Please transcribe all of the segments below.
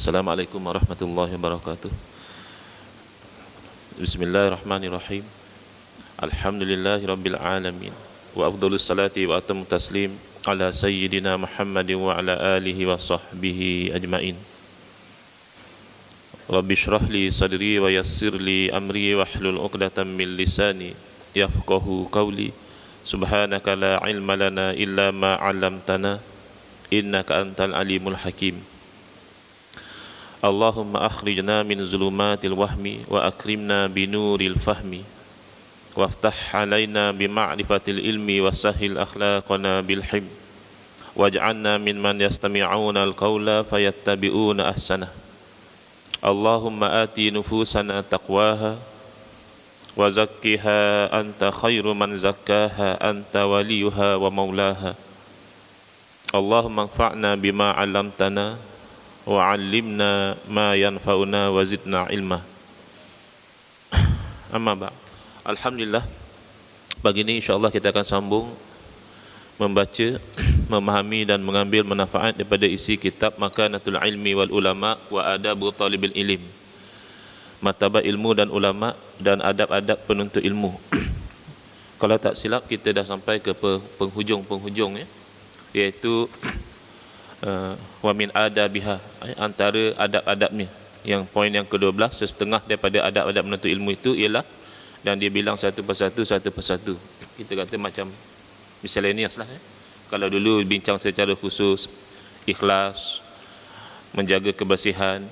Assalamualaikum warahmatullahi wabarakatuh. Bismillahirrahmanirrahim. Alhamdulillahirabbil alamin. Wa afdhalus salati wa atammu taslim ala sayyidina Muhammadin wa ala alihi wa sahbihi ajmain. Rabbi shrah li sadri wa yassir li amri wahlul 'uqdatam min lisani yafqahu qawli. Subhanaka la ilma lana illa ma 'allamtana innaka antal alimul hakim. Allahumma akhrijna min zulumatil wahmi wa akrimna binuril fahmi waftah alaina bima'rifatil ilmi wa sahil akhlaqana bil hilm waj'alna mimman yastami'una al-qawla fayattabi'una ahsanah. Allahumma ati nufusana taqwaha wa zakkiha anta khairu man zakkaha anta waliyuha wa maulaha. Allahumma anfa'na bima 'allamtana wa 'allimna ma yanfa'una wa zidna ilma. Amma ba'd. Alhamdulillah, pagi ini insyaAllah kita akan sambung membaca, memahami dan mengambil manfaat daripada isi kitab Makanatul Ilmi wal Ulama wa Adabu Talibil Ilim, martabat ilmu dan ulama dan adab-adab penuntut ilmu. Kalau tak silap kita dah sampai ke penghujung ya, iaitu wa min adabiha, antara adab-adabnya. Yang poin yang ke-12, setengah daripada adab-adab menuntut ilmu itu ialah, dan dia bilang satu persatu. Kita kata macam miscellaneous lah. Kalau dulu bincang secara khusus ikhlas, menjaga kebersihan,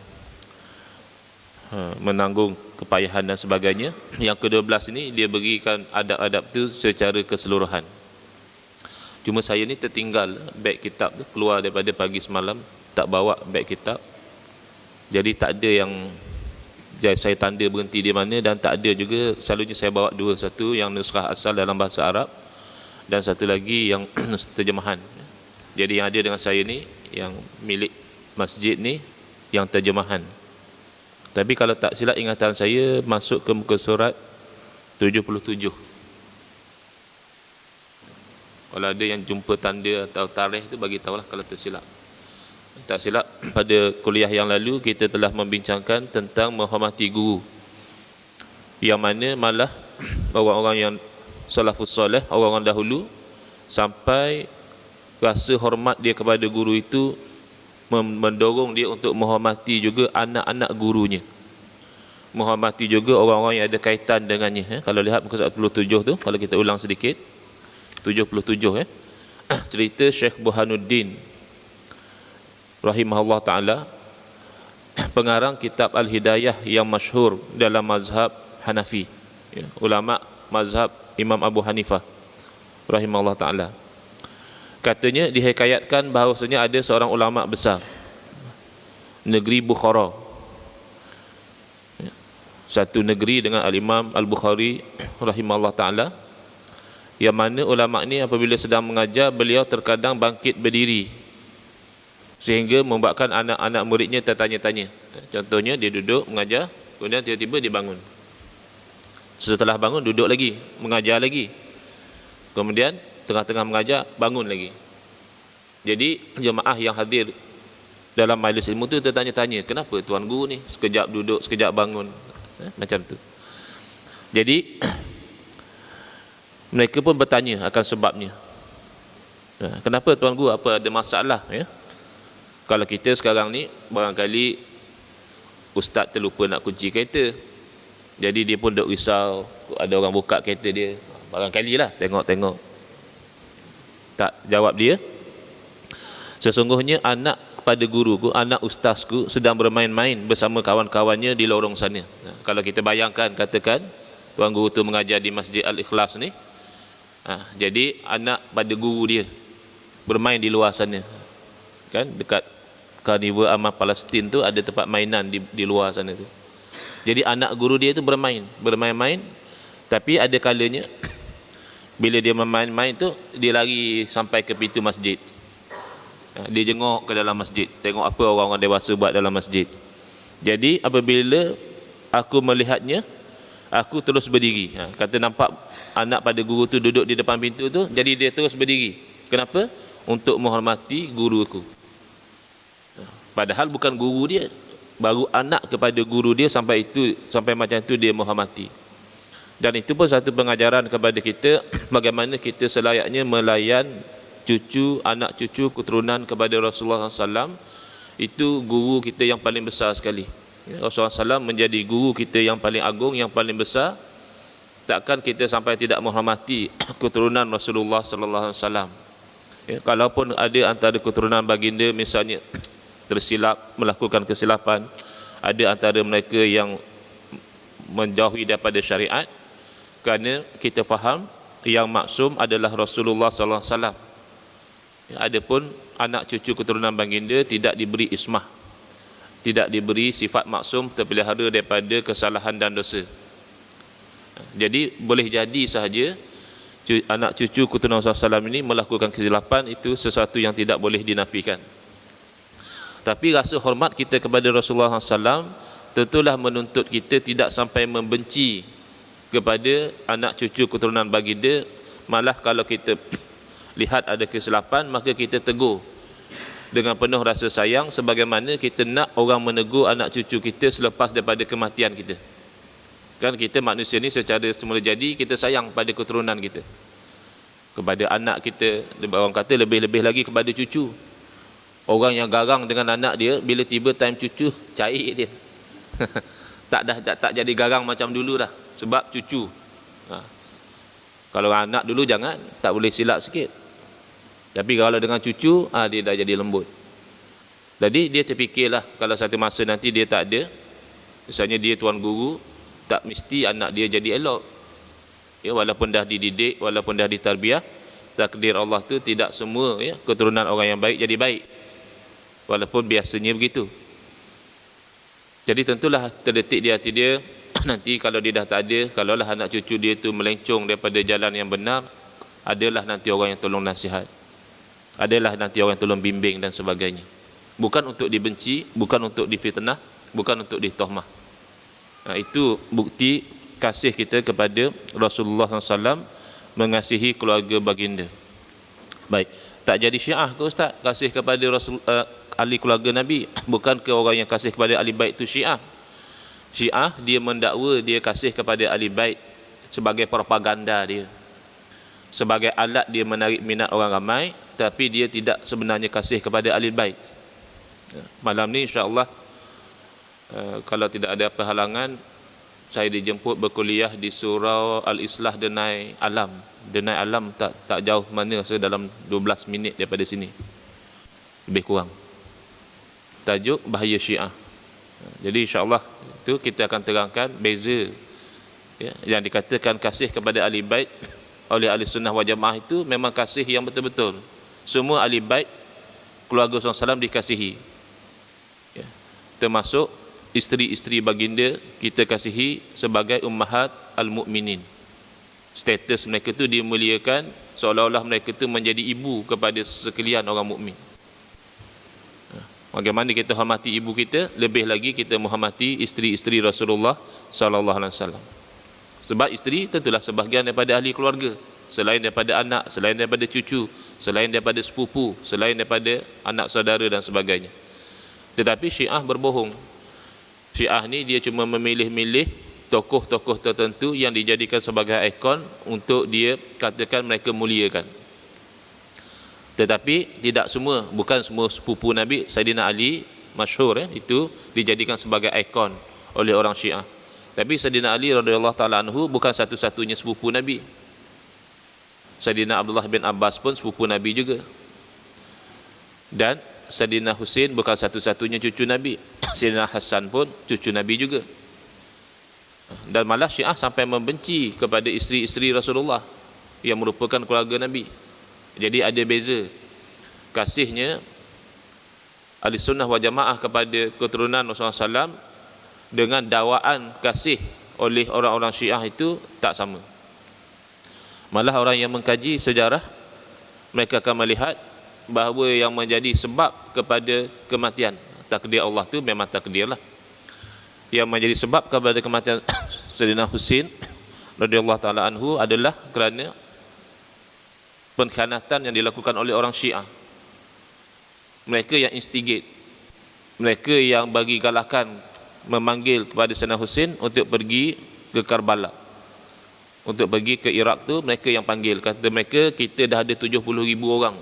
menanggung kepayahan dan sebagainya. Yang ke-12 ini dia berikan adab-adab tu secara keseluruhan. Cuma saya ni tertinggal beg kitab tu, keluar daripada pagi semalam, tak bawa beg kitab. Jadi tak ada yang saya tanda berhenti di mana, dan tak ada juga, selalunya saya bawa dua, satu yang nusrah asal dalam bahasa Arab dan satu lagi yang terjemahan. Jadi yang ada dengan saya ni, yang milik masjid ni, yang terjemahan. Tapi kalau tak silap ingatan saya, masuk ke muka surat 77. Kalau ada yang jumpa tanda atau tarikh tu, bagi tahulah kalau tersilap. Tak silap, pada kuliah yang lalu kita telah membincangkan tentang menghormati guru, yang mana malah orang-orang yang salafus soleh, orang-orang dahulu, sampai rasa hormat dia kepada guru itu mendorong dia untuk menghormati juga anak-anak gurunya, menghormati juga orang-orang yang ada kaitan dengannya. Kalau lihat muka surat 77 tu, kalau kita ulang sedikit, 77 cerita Syekh Burhanuddin rahimahullah ta'ala, pengarang kitab Al-Hidayah yang masyhur dalam mazhab Hanafi, ulama mazhab Imam Abu Hanifah rahimahullah ta'ala. Katanya, dihikayatkan bahawasanya ada seorang ulama besar negeri Bukhara, satu negeri dengan Al-Imam Al-Bukhari rahimahullah ta'ala, yang mana ulama ni apabila sedang mengajar, beliau terkadang bangkit berdiri sehingga membuatkan anak-anak muridnya tertanya-tanya. Contohnya, dia duduk mengajar, kemudian tiba-tiba dia bangun. Setelah bangun, duduk lagi, mengajar lagi. Kemudian tengah-tengah mengajar, bangun lagi. Jadi jemaah yang hadir dalam majlis ilmu tu tertanya-tanya, kenapa tuan guru ni sekejap duduk, sekejap bangun, macam tu. Jadi mereka pun bertanya akan sebabnya. Kenapa tuan guru, apa ada masalah ya? Kalau kita sekarang ni, barangkali ustaz terlupa nak kunci kereta, jadi dia pun duk risau, ada orang buka kereta dia, barangkali lah, tengok-tengok. Tak jawab dia, sesungguhnya anak pada guruku, anak ustazku sedang bermain-main bersama kawan-kawannya di lorong sana. Kalau kita bayangkan, katakan tuan guru tu mengajar di Masjid Al-Ikhlas ni, jadi anak pada guru dia bermain di luar sana, kan, dekat Karnival Amal Palestin tu ada tempat mainan di luar sana tu. Jadi anak guru dia tu bermain-main, tapi ada kalanya bila dia bermain-main tu, dia lari sampai ke pintu masjid. Dia jengok ke dalam masjid, tengok apa orang-orang dewasa buat dalam masjid. Jadi apabila aku melihatnya, aku terus berdiri. Kata nampak anak pada guru tu duduk di depan pintu tu, jadi dia terus berdiri. Kenapa? Untuk menghormati guruku. Padahal bukan guru dia, baru anak kepada guru dia, sampai macam itu dia menghormati. Dan itu pun satu pengajaran kepada kita bagaimana kita selayaknya melayan cucu, anak cucu, keturunan kepada Rasulullah SAW. Itu guru kita yang paling besar sekali. Rasulullah SAW menjadi guru kita yang paling agung, yang paling besar. Takkan kita sampai tidak menghormati keturunan Rasulullah SAW. Kalaupun ada antara keturunan baginda misalnya tersilap, melakukan kesilapan, ada antara mereka yang menjauhi daripada syariat, kerana kita faham yang maksum adalah Rasulullah SAW. Adapun anak cucu keturunan baginda tidak diberi ismah, tidak diberi sifat maksum, terpelihara daripada kesalahan dan dosa. Jadi boleh jadi sahaja anak cucu keturunan Rasulullah SAW ini melakukan kesilapan, itu sesuatu yang tidak boleh dinafikan. Tapi rasa hormat kita kepada Rasulullah SAW tentulah menuntut kita tidak sampai membenci kepada anak cucu keturunan baginda. Malah kalau kita lihat ada kesilapan, maka kita tegur dengan penuh rasa sayang, sebagaimana kita nak orang menegur anak cucu kita selepas daripada kematian kita. Kan kita manusia ni secara semula jadi kita sayang pada keturunan kita, kepada anak kita, orang kata lebih-lebih lagi kepada cucu. Orang yang garang dengan anak dia, bila tiba time cucu, cair dia. tak jadi garang macam dulu dah, sebab cucu. Kalau anak dulu jangan, tak boleh silap sikit. Tapi kalau dengan cucu, dia dah jadi lembut. Jadi dia terfikirlah, kalau satu masa nanti dia tak ada, misalnya dia tuan guru, tak mesti anak dia jadi elok. Walaupun dah dididik, walaupun dah ditarbiah, takdir Allah tu tidak semua keturunan orang yang baik jadi baik, walaupun biasanya begitu. Jadi tentulah terdetik di hati dia, nanti kalau dia dah tak ada, kalaulah anak cucu dia tu melencong daripada jalan yang benar, adalah nanti orang yang tolong nasihat, adalah nanti orang yang tolong bimbing dan sebagainya. Bukan untuk dibenci, bukan untuk difitnah, bukan untuk ditohmah. Itu bukti kasih kita kepada Rasulullah SAW, mengasihi keluarga baginda. Baik, tak jadi Syiah ke Ustaz kasih kepada ahli keluarga Nabi? Bukan ke orang yang kasih kepada ahli bait itu Syiah? Syiah dia mendakwa dia kasih kepada ahli bait sebagai propaganda dia, sebagai alat dia menarik minat orang ramai, tapi dia tidak sebenarnya kasih kepada ahli bait. Malam ni insya-Allah, kalau tidak ada perhalangan, saya dijemput berkuliah di Surau Al-Islah Denai Alam. Denai Alam tak jauh mana, saya dalam 12 minit daripada sini, lebih kurang. Tajuk Bahaya Syiah. Jadi insya-Allah itu kita akan terangkan beza yang dikatakan kasih kepada ahli bait oleh ahli sunnah wal jamaah, itu memang kasih yang betul-betul. Semua ahli bait keluarga Rasulullah SAW dikasihi, termasuk isteri-isteri baginda kita kasihi sebagai ummahat al-mu'minin. Status mereka tu dimuliakan, seolah-olah mereka tu menjadi ibu kepada sekalian orang mukmin. Bagaimana kita hormati ibu kita, lebih lagi kita menghormati isteri-isteri Rasulullah sallallahu alaihi wasallam. Sebab isteri tentulah sebahagian daripada ahli keluarga, selain daripada anak, selain daripada cucu, selain daripada sepupu, selain daripada anak saudara dan sebagainya. Tetapi Syiah berbohong. Syiah ni dia cuma memilih-milih tokoh-tokoh tertentu yang dijadikan sebagai ikon untuk dia katakan mereka muliakan. Tetapi tidak semua, bukan semua sepupu Nabi. Saidina Ali masyhur itu dijadikan sebagai ikon oleh orang Syiah. Tapi Saidina Ali radhiyallahu taala anhu bukan satu-satunya sepupu Nabi. Saidina Abdullah bin Abbas pun sepupu Nabi juga. Dan Saidina Husain bukan satu-satunya cucu Nabi. Saidina Hasan pun cucu Nabi juga. Dan malah Syiah sampai membenci kepada isteri-isteri Rasulullah yang merupakan keluarga Nabi. Jadi ada beza kasihnya ahli sunnah wal jamaah kepada keturunan Rasulullah SAW dengan dakwaan kasih oleh orang-orang Syiah itu tak sama. Malah orang yang mengkaji sejarah, mereka akan melihat bahawa yang menjadi sebab kepada kematian, takdir Allah tu memang takdirlah, yang menjadi sebab kepada kematian Sayyidina Husain radhiyallahu taala anhu adalah kerana pengkhianatan yang dilakukan oleh orang Syiah. Mereka yang instigate, mereka yang bagi galakan memanggil kepada Sayyidina Husain untuk pergi ke Karbala, untuk pergi ke Iraq tu, mereka yang panggil. Kata mereka, kita dah ada 70,000 orang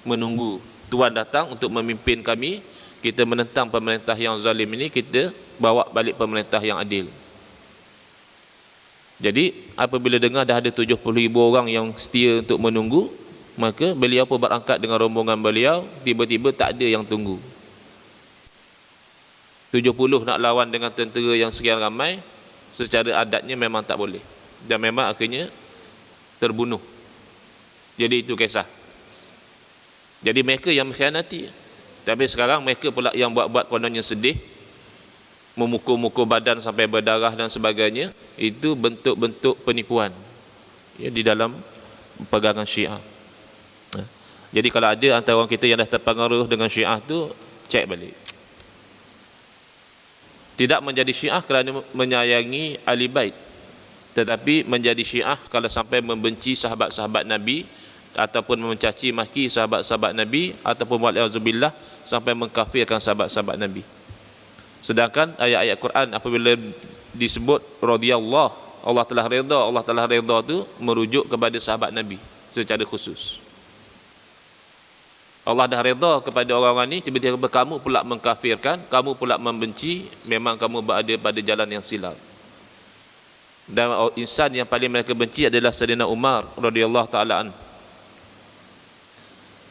menunggu tuan datang untuk memimpin kami. Kita menentang pemerintah yang zalim ini, kita bawa balik pemerintah yang adil. Jadi apabila dengar dah ada 70,000 orang yang setia untuk menunggu, maka beliau pun berangkat dengan rombongan beliau. Tiba-tiba tak ada yang tunggu. 70 nak lawan dengan tentera yang sekian ramai, secara adatnya memang tak boleh, dan memang akhirnya terbunuh. Jadi itu kisah. Jadi mereka yang mengkhianati. Tapi sekarang mereka pula yang buat-buat kononnya sedih, memukul-mukul badan sampai berdarah dan sebagainya. Itu bentuk-bentuk penipuan ya, di dalam pegangan Syiah. Jadi kalau ada antara orang kita yang dah terpengaruh dengan Syiah tu, cek balik. Tidak menjadi Syiah kerana menyayangi Ahli Bait, tetapi menjadi Syiah kalau sampai membenci sahabat-sahabat Nabi, ataupun mencaci maki sahabat-sahabat Nabi, ataupun wa'alaizubillah sampai mengkafirkan sahabat-sahabat Nabi. Sedangkan ayat-ayat Quran apabila disebut radhiyallahu, Allah telah redha tu merujuk kepada sahabat Nabi secara khusus. Allah dah redha kepada orang-orang ni, tiba-tiba kamu pula mengkafirkan, kamu pula membenci, memang kamu berada pada jalan yang silap. Dan insan yang paling mereka benci adalah Sayyidina Umar radhiyallahu taala an.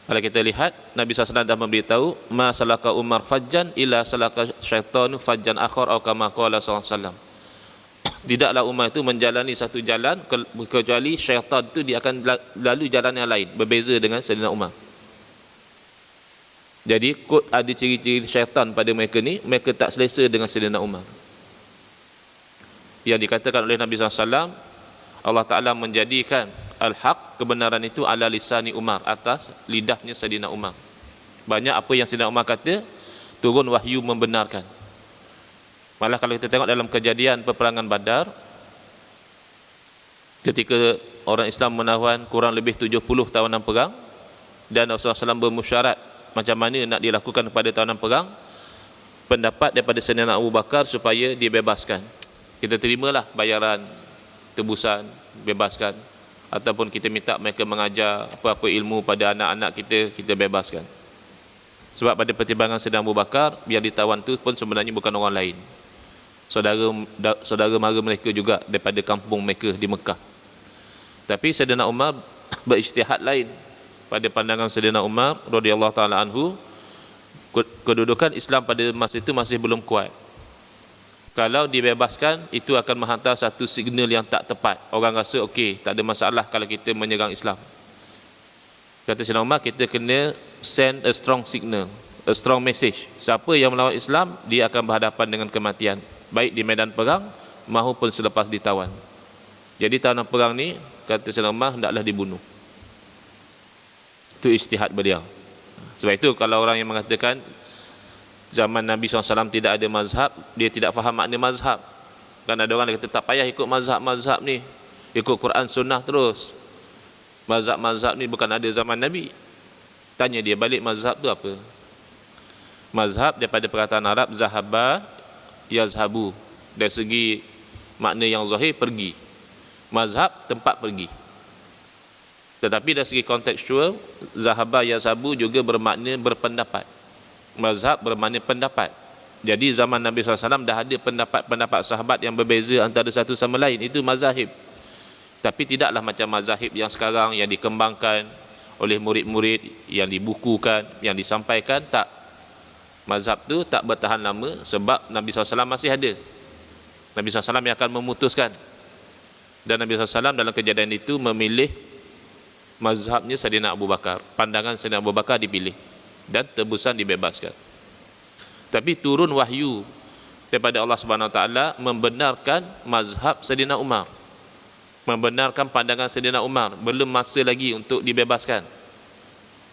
Kalau kita lihat, Nabi SAW dah memberitahu, ma salaka Umar fajjan ila salaka syaitanu fajjan akhar atau kama qala sallallahu alaihi wasallam. Tidaklah Umar itu menjalani satu jalan kecuali syaitan itu dia akan lalu jalan yang lain, berbeza dengan Sayyidina Umar. Jadi kot ada ciri-ciri syaitan pada mereka ni, mereka tak selesa dengan Sayyidina Umar. Yang dikatakan oleh Nabi SAW, Allah Ta'ala menjadikan al-haq, kebenaran itu ala lisani Umar, atas lidahnya Sayyidina Umar. Banyak apa yang Sayyidina Umar kata, turun wahyu membenarkan. Malah kalau kita tengok dalam kejadian peperangan Badar, ketika orang Islam menawan kurang lebih 70 tawanan perang, dan Rasulullah SAW bermusyarat macam mana nak dilakukan pada tawanan perang, pendapat daripada Sayyidina Abu Bakar supaya dibebaskan. Kita terimalah bayaran tebusan, bebaskan, ataupun kita minta mereka mengajar apa-apa ilmu pada anak-anak kita, kita bebaskan. Sebab pada pertimbangan Sayyidina Abu Bakar, biar ditawan tu pun sebenarnya bukan orang lain, saudara mara mereka juga daripada kampung mereka di Mekah. Tapi Sayyidina Umar berijtihad lain. Pada pandangan Sayyidina Umar radhiyallahu taala anhu, kedudukan Islam pada masa itu masih belum kuat. Kalau dibebaskan, itu akan menghantar satu signal yang tak tepat. Orang rasa okey, tak ada masalah kalau kita menyerang Islam. Kata Sayyidina Umar, kita kena send a strong signal, a strong message. Siapa yang melawan Islam, dia akan berhadapan dengan kematian, baik di medan perang maupun selepas ditawan. Jadi tawanan perang ni, kata Sayyidina Umar, hendaklah dibunuh. Itu ijtihad beliau. Sebab itu kalau orang yang mengatakan zaman Nabi SAW tidak ada mazhab, dia tidak faham makna mazhab. Kan ada orang yang kata tak payah ikut mazhab-mazhab ni, ikut Quran Sunnah terus. Mazhab-mazhab ni bukan ada zaman Nabi. Tanya dia balik, mazhab tu apa? Mazhab daripada perkataan Arab zahaba yazhabu, dari segi makna yang zahir, pergi. Mazhab tempat pergi. Tetapi dari segi kontekstual, zahaba yazhabu juga bermakna berpendapat. Mazhab bermakna pendapat. Jadi zaman Nabi SAW dah ada pendapat-pendapat sahabat yang berbeza antara satu sama lain. Itu mazahib. Tapi tidaklah macam mazahib yang sekarang, yang dikembangkan oleh murid-murid, yang dibukukan, yang disampaikan. Tak. Mazhab tu tak bertahan lama sebab Nabi SAW masih ada. Nabi SAW yang akan memutuskan. Dan Nabi SAW dalam kejadian itu memilih mazhabnya Sayyidina Abu Bakar. Pandangan Sayyidina Abu Bakar dipilih dan tebusan dibebaskan. Tapi turun wahyu daripada Allah Subhanahu Wa Taala membenarkan mazhab Sayyidina Umar, membenarkan pandangan Sayyidina Umar. Belum masa lagi untuk dibebaskan,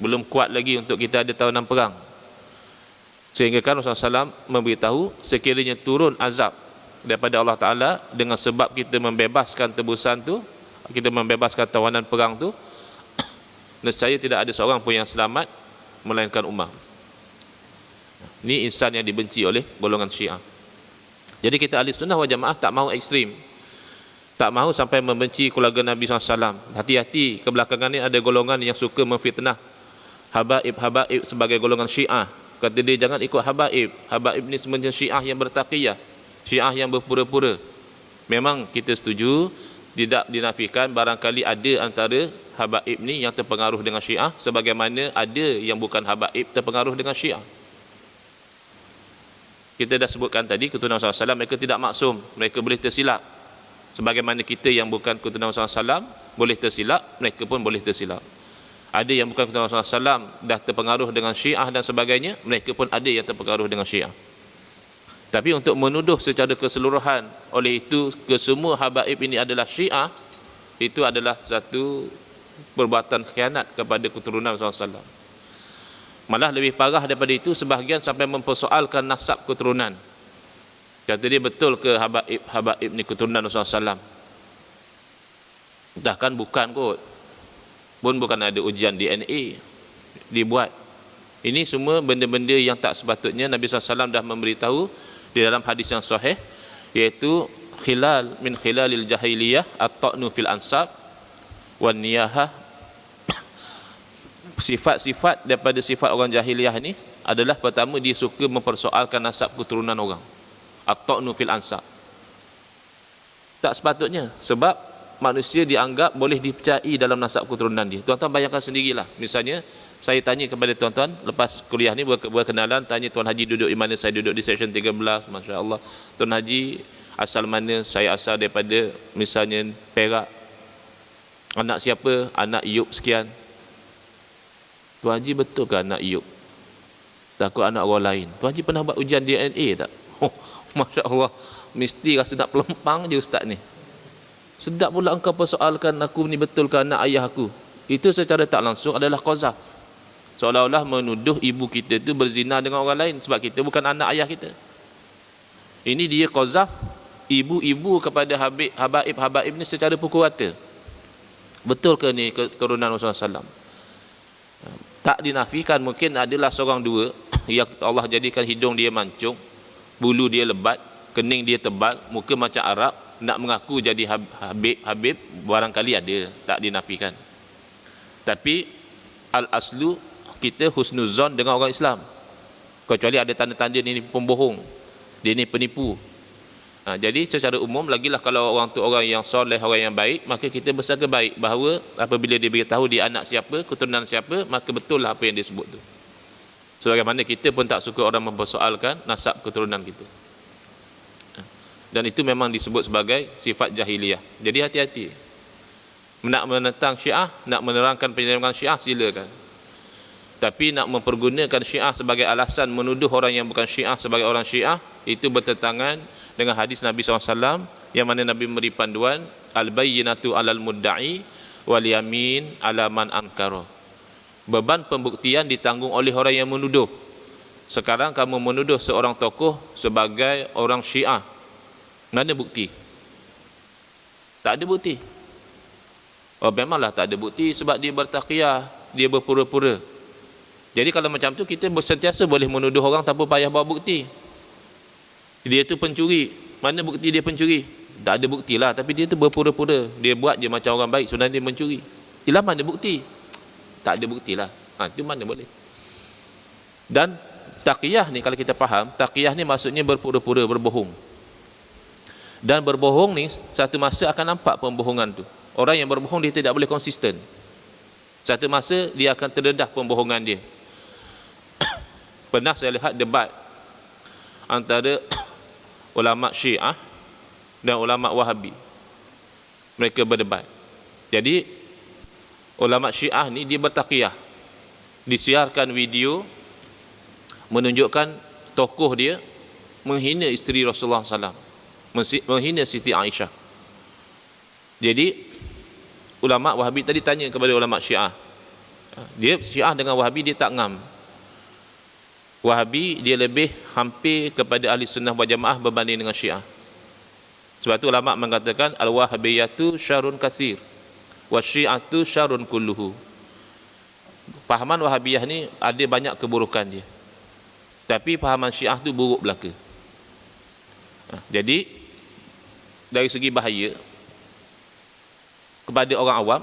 belum kuat lagi untuk kita ada tawanan perang. Sehingga kan Rasulullah SAW memberitahu, sekiranya turun azab daripada Allah Ta'ala dengan sebab kita membebaskan tebusan tu, kita membebaskan tawanan perang tu, nescaya tidak ada seorang pun yang selamat melainkan Umar. Ini insan yang dibenci oleh golongan Syiah. Jadi kita ahli sunnah wal jamaah tak mahu ekstrim, tak mahu sampai membenci keluarga Nabi SAW. Hati-hati, kebelakangan ni ada golongan yang suka memfitnah habaib sebagai golongan Syiah. Kata dia jangan ikut habaib. Habaib ni sebenarnya Syiah yang bertaqiyah, Syiah yang berpura-pura. Memang kita setuju, tidak dinafikan barangkali ada antara habaib ni yang terpengaruh dengan Syiah, sebagaimana ada yang bukan habaib terpengaruh dengan Syiah. Kita dah sebutkan tadi, keturunan SAW mereka tidak maksum, mereka boleh tersilap. Sebagaimana kita yang bukan keturunan SAW boleh tersilap, mereka pun boleh tersilap. Ada yang bukan keturunan SAW dah terpengaruh dengan Syiah dan sebagainya, mereka pun ada yang terpengaruh dengan Syiah. Tapi untuk menuduh secara keseluruhan, oleh itu ke semua habaib ini adalah Syiah, itu adalah satu perbuatan khianat kepada keturunan SAW. Malah lebih parah daripada itu, sebahagian sampai mempersoalkan nasab keturunan. Kata dia, betul ke habaib ni keturunan Rasulullah SAW? Bahkan bukan kot, pun bukan ada ujian DNA dibuat. Ini semua benda-benda yang tak sepatutnya. Nabi SAW dah memberitahu di dalam hadis yang sahih, iaitu khilal min khilalil jahiliyah at-ta'nu fil ansab wan niyahah. Sifat-sifat daripada sifat orang jahiliyah ni adalah, pertama, dia suka mempersoalkan nasab keturunan orang, at-ta'nu fil ansab. Tak sepatutnya, sebab manusia dianggap boleh dipercayai dalam nasab keturunan dia. Tuan-tuan bayangkan sendirilah, misalnya saya tanya kepada tuan-tuan lepas kuliah ni, berkenalan, tanya Tuan Haji duduk di mana, saya duduk di section 13, Masya Allah. Tuan Haji asal mana? Saya asal daripada misalnya Perak. Anak siapa? Anak Iup sekian. Tuan Haji, betul ke anak Iup? Takut anak orang lain. Tuan Haji pernah buat ujian DNA tak? Oh, Masya Allah, mesti rasa nak pelempang je ustaz ni. Sedap pula engkau persoalkan aku ni betul ke anak ayah aku. Itu secara tak langsung adalah qazaf. Seolah-olah menuduh ibu kita tu berzina dengan orang lain, sebab kita bukan anak ayah kita. Ini dia qazaf ibu-ibu kepada habaib ni secara pukul rata. Betul ke ni keturunan Rasulullah SAW? Tak dinafikan, mungkin adalah seorang dua yang Allah jadikan hidung dia mancung, bulu dia lebat, kening dia tebal, muka macam Arab, nak mengaku jadi habib, barangkali ada, tak dinafikan. Tapi al-aslu kita husnuzon dengan orang Islam, kecuali ada tanda-tanda dia ni pembohong, dia ni penipu. Jadi secara umum, lagilah kalau orang tu orang yang soleh, orang yang baik, maka kita bersangka baik bahawa apabila dia beritahu dia anak siapa, keturunan siapa, maka betul lah apa yang dia sebut tu. Sebagaimana kita pun tak suka orang mempersoalkan nasab keturunan kita. Dan itu memang disebut sebagai sifat jahiliyah. Jadi hati-hati. Nak menentang Syiah, nak menerangkan penyerangan Syiah, silakan. Tapi nak mempergunakan Syiah sebagai alasan menuduh orang yang bukan Syiah sebagai orang Syiah, itu bertentangan dengan hadis Nabi SAW yang mana Nabi memberi panduan, al-bayyinatu alal mudda'i wal yamin ala man ankara. Beban pembuktian ditanggung oleh orang yang menuduh. Sekarang kamu menuduh seorang tokoh sebagai orang Syiah, mana bukti? Tak ada bukti. Oh, memanglah tak ada bukti, sebab dia bertaqiyah, dia berpura-pura. Jadi kalau macam tu, kita sentiasa boleh menuduh orang tanpa payah bawa bukti. Dia tu pencuri, mana bukti dia pencuri? Tak ada bukti lah, tapi dia tu berpura-pura, dia buat je macam orang baik, sebenarnya dia mencuri. Ialah mana bukti? Tak ada bukti lah. Itu mana boleh. Dan taqiyah ni, kalau kita faham, taqiyah ni maksudnya berpura-pura, berbohong. Dan berbohong ni satu masa akan nampak pembohongan tu. Orang yang berbohong dia tidak boleh konsisten. Satu masa dia akan terdedah pembohongan dia. Pernah saya lihat debat antara ulama Syiah dan ulama Wahabi. Mereka berdebat. Jadi ulama Syiah ni dia bertaqiyah. Disiarkan video menunjukkan tokoh dia menghina isteri Rasulullah SAW, menghina Siti Aisyah. Jadi ulama Wahabi tadi tanya kepada ulama Syiah. Dia Syiah dengan Wahabi dia tak ngam. Wahabi dia lebih hampir kepada ahli sunnah wal jamaah berbanding dengan Syiah. Sebab tu ulama mengatakan al-wahabiyatu syarrun katsir wa syi'atu syarrun kulluhu. Pahaman Wahabiyah ni ada banyak keburukan dia. Tapi pahaman Syiah tu buruk belaka. Jadi dari segi bahaya kepada orang awam,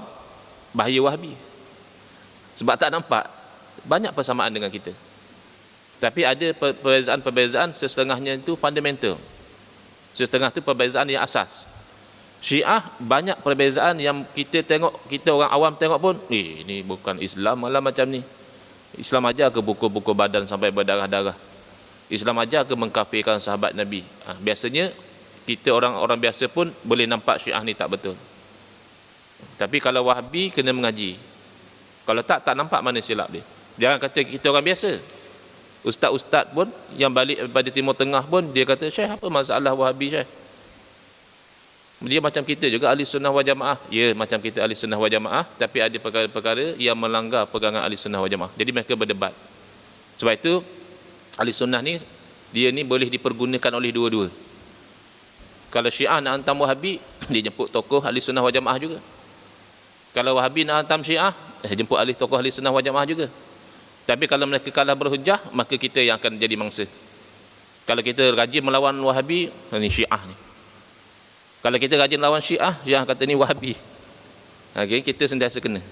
bahaya Wahabi. Sebab tak nampak banyak persamaan dengan kita. Tapi ada perbezaan-perbezaan, setengahnya itu fundamental. Setengah itu perbezaan yang asas. Syiah banyak perbezaan yang kita tengok, kita orang awam tengok pun, ni bukan Islam malah macam ni. Islam ajar ke pukul-pukul badan sampai berdarah-darah. Islam ajar ke mengkafirkan sahabat Nabi. Biasanya kita orang-orang biasa pun boleh nampak Syiah ni tak betul. Tapi kalau Wahabi kena mengaji. Kalau tak nampak mana silap dia. Jangan kata kita orang biasa. Ustaz-ustaz pun yang balik daripada Timur Tengah pun dia kata, Syekh, apa masalah Wahabi, Syekh? Dia macam kita juga, ahli sunnah wal jamaah. Ya, macam kita ahli sunnah wal jamaah, tapi ada perkara-perkara yang melanggar pegangan ahli sunnah wal jamaah. Jadi mereka berdebat. Sebab itu ahli sunnah ni, dia ni boleh dipergunakan oleh dua-dua. Kalau Syiah nak hantam Wahabi, dia jemput tokoh ahli sunnah wal jamaah juga. Kalau Wahabi nak hantam Syiah, jemput ahli tokoh ahli sunnah wal jamaah juga. Tapi kalau mereka kalah berhujah, maka kita yang akan jadi mangsa. Kalau kita rajin melawan Wahabi, ni Syiah ni. Kalau kita rajin lawan Syiah, yang kata ni Wahabi. Okay, kita sentiasa kena.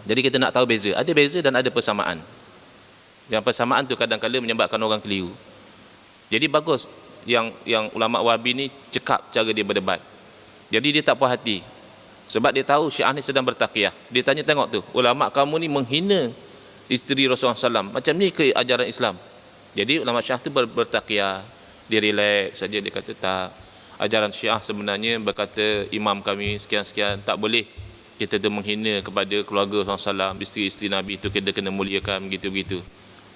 Jadi kita nak tahu beza. Ada beza dan ada persamaan. Yang persamaan tu kadang-kadang menyebabkan orang keliru. Jadi bagus yang ulama Wahabi ni cekap cara dia berdebat. Jadi dia tak puas hati. Sebab dia tahu Syiah ni sedang bertakiyah. Dia tanya, tengok tu, ulama kamu ni menghina isteri Rasulullah SAW. Macam ni ke ajaran Islam? Jadi ulama Syiah tu bertakiyah. Dia relax saja, dia kata tak. Ajaran Syiah sebenarnya berkata imam kami sekian-sekian, tak boleh kita tu menghina kepada keluarga Rasulullah SAW, isteri-isteri Nabi itu kita kena muliakan, begitu-begitu.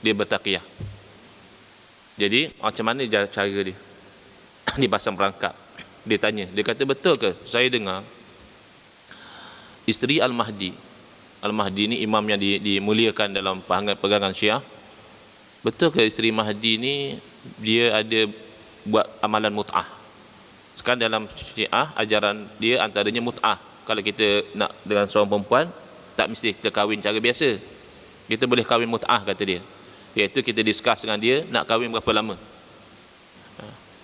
Dia bertakiyah. Jadi macam mana cara dia? Dia pasang perangkap. Dia tanya, dia kata, betul ke saya dengar isteri Al-Mahdi ni imam yang dimuliakan dalam pegangan Syiah, betul ke isteri Mahdi ni dia ada buat amalan mut'ah? Sekarang dalam Syiah ajaran dia antaranya mut'ah. Kalau kita nak dengan seorang perempuan, tak mesti kita kahwin cara biasa, kita boleh kahwin mut'ah, kata dia. Iaitu kita discuss dengan dia, nak kahwin berapa lama.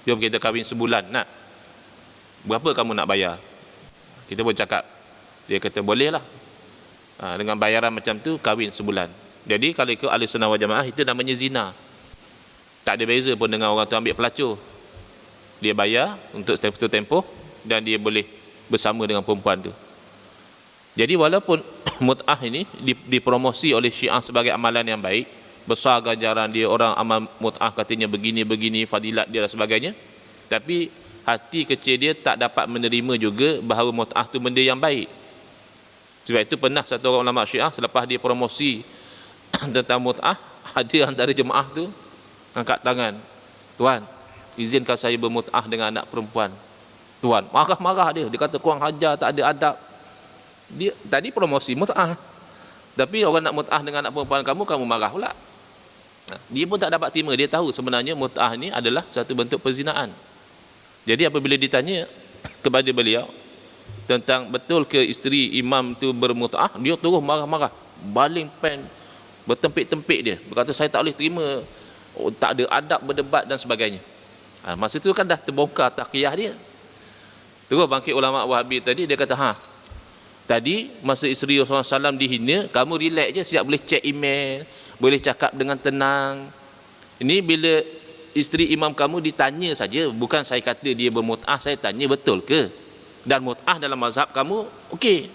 Jom kita kahwin sebulan, nak berapa kamu nak bayar? Kita pun cakap. Dia kata boleh lah, dengan bayaran macam tu kahwin sebulan. Jadi kalau ikut ahli sunnah wal jamaah, itu namanya zina. Tak ada beza pun dengan orang tu ambil pelacur. Dia bayar untuk tempoh dan dia boleh bersama dengan perempuan tu. Jadi walaupun mut'ah ini dipromosi oleh Syiah sebagai amalan yang baik, besar ganjaran dia, orang amal mut'ah katanya begini-begini, fadilat dia dan sebagainya, tapi hati kecil dia tak dapat menerima juga bahawa mut'ah tu benda yang baik. Sebab itu pernah satu orang ulama Syiah, selepas dia promosi tentang mut'ah, ada antara jemaah tu angkat tangan, tuan, izinkan saya bermut'ah dengan anak perempuan. Tuan marah-marah dia kata kurang hajar, tak ada adab. Dia tadi promosi mut'ah, tapi orang nak mut'ah dengan anak perempuan kamu marah pula. Dia pun tak dapat terima. Dia tahu sebenarnya mut'ah ni adalah satu bentuk perzinaan. Jadi apabila ditanya kepada beliau tentang betul ke isteri imam tu bermut'ah, dia terus marah-marah, baling pen, bertempik-tempik dia, berkata saya tak boleh terima, tak ada adab berdebat dan sebagainya. Masa tu kan dah terbongkar takiyah dia. Terus bangkit ulama Wahabi tadi, dia kata, tadi masa isteri Rasulullah SAW dihina, kamu relax je, siap boleh check email, boleh cakap dengan tenang. Ini bila isteri imam kamu ditanya saja, bukan saya kata dia bermut'ah, saya tanya betul ke? Dan mut'ah dalam mazhab kamu, okey.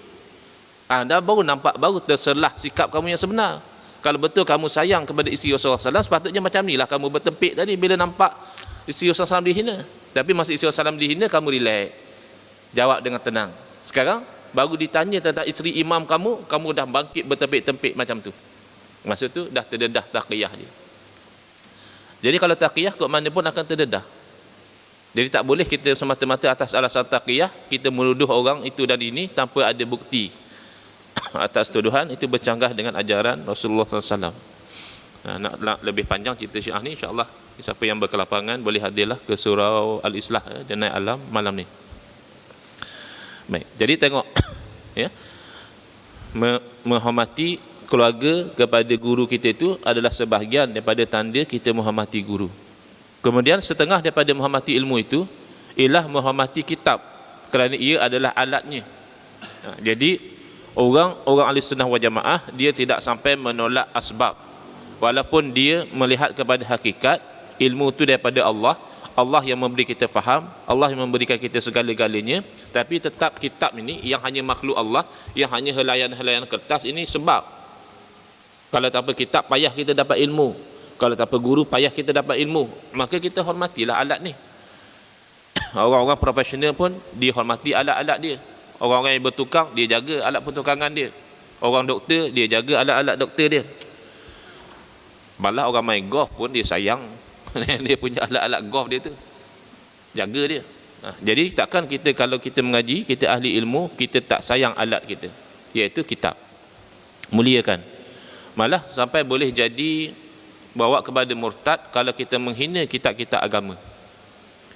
Anda baru nampak, baru terselah sikap kamu yang sebenar. Kalau betul kamu sayang kepada isteri Rasulullah SAW, sepatutnya macam ni lah kamu bertempik tadi bila nampak isteri Rasulullah SAW dihina. Tapi masa isteri Rasulullah SAW dihina, kamu relax, jawab dengan tenang. Sekarang baru ditanya tentang isteri imam kamu dah bangkit bertempik-tempik macam tu. Masa tu dah terdedah taqiyah dia. Jadi kalau taqiyah kok mana pun akan terdedah. Jadi tak boleh kita semata-mata atas alasan taqiyah kita menuduh orang itu dan ini tanpa ada bukti atas tuduhan. Itu bercanggah dengan ajaran Rasulullah SAW. Nak lebih panjang cerita Syiah ni, insya-Allah siapa yang berkelapangan boleh hadirlah ke surau Al-Islah dan Naik Alam malam ni. Baik, jadi tengok ya, menghormati keluarga kepada guru kita itu adalah sebahagian daripada tanda kita menghormati guru. Kemudian setengah daripada menghormati ilmu itu ialah menghormati kitab, kerana ia adalah alatnya. Jadi orang ahli sunnah wal jamaah dia tidak sampai menolak asbab, walaupun dia melihat kepada hakikat ilmu itu daripada Allah, Allah yang memberi kita faham, Allah yang memberikan kita segala-galanya, tapi tetap kitab ini yang hanya makhluk Allah, yang hanya helaian-helaian kertas ini sebab. Kalau tanpa kitab payah kita dapat ilmu, kalau tanpa guru payah kita dapat ilmu, maka kita hormatilah alat ni. Orang-orang profesional pun dihormati alat-alat dia. Orang-orang yang bertukang, dia jaga alat pertukangan dia. Orang doktor, dia jaga alat-alat doktor dia. Malah orang main golf pun dia sayang dia punya alat-alat golf dia tu, jaga dia. Jadi takkan kita kalau kita mengaji, kita ahli ilmu, kita tak sayang alat kita, iaitu kitab, muliakan. Malah sampai boleh jadi bawa kepada murtad kalau kita menghina kitab-kitab agama.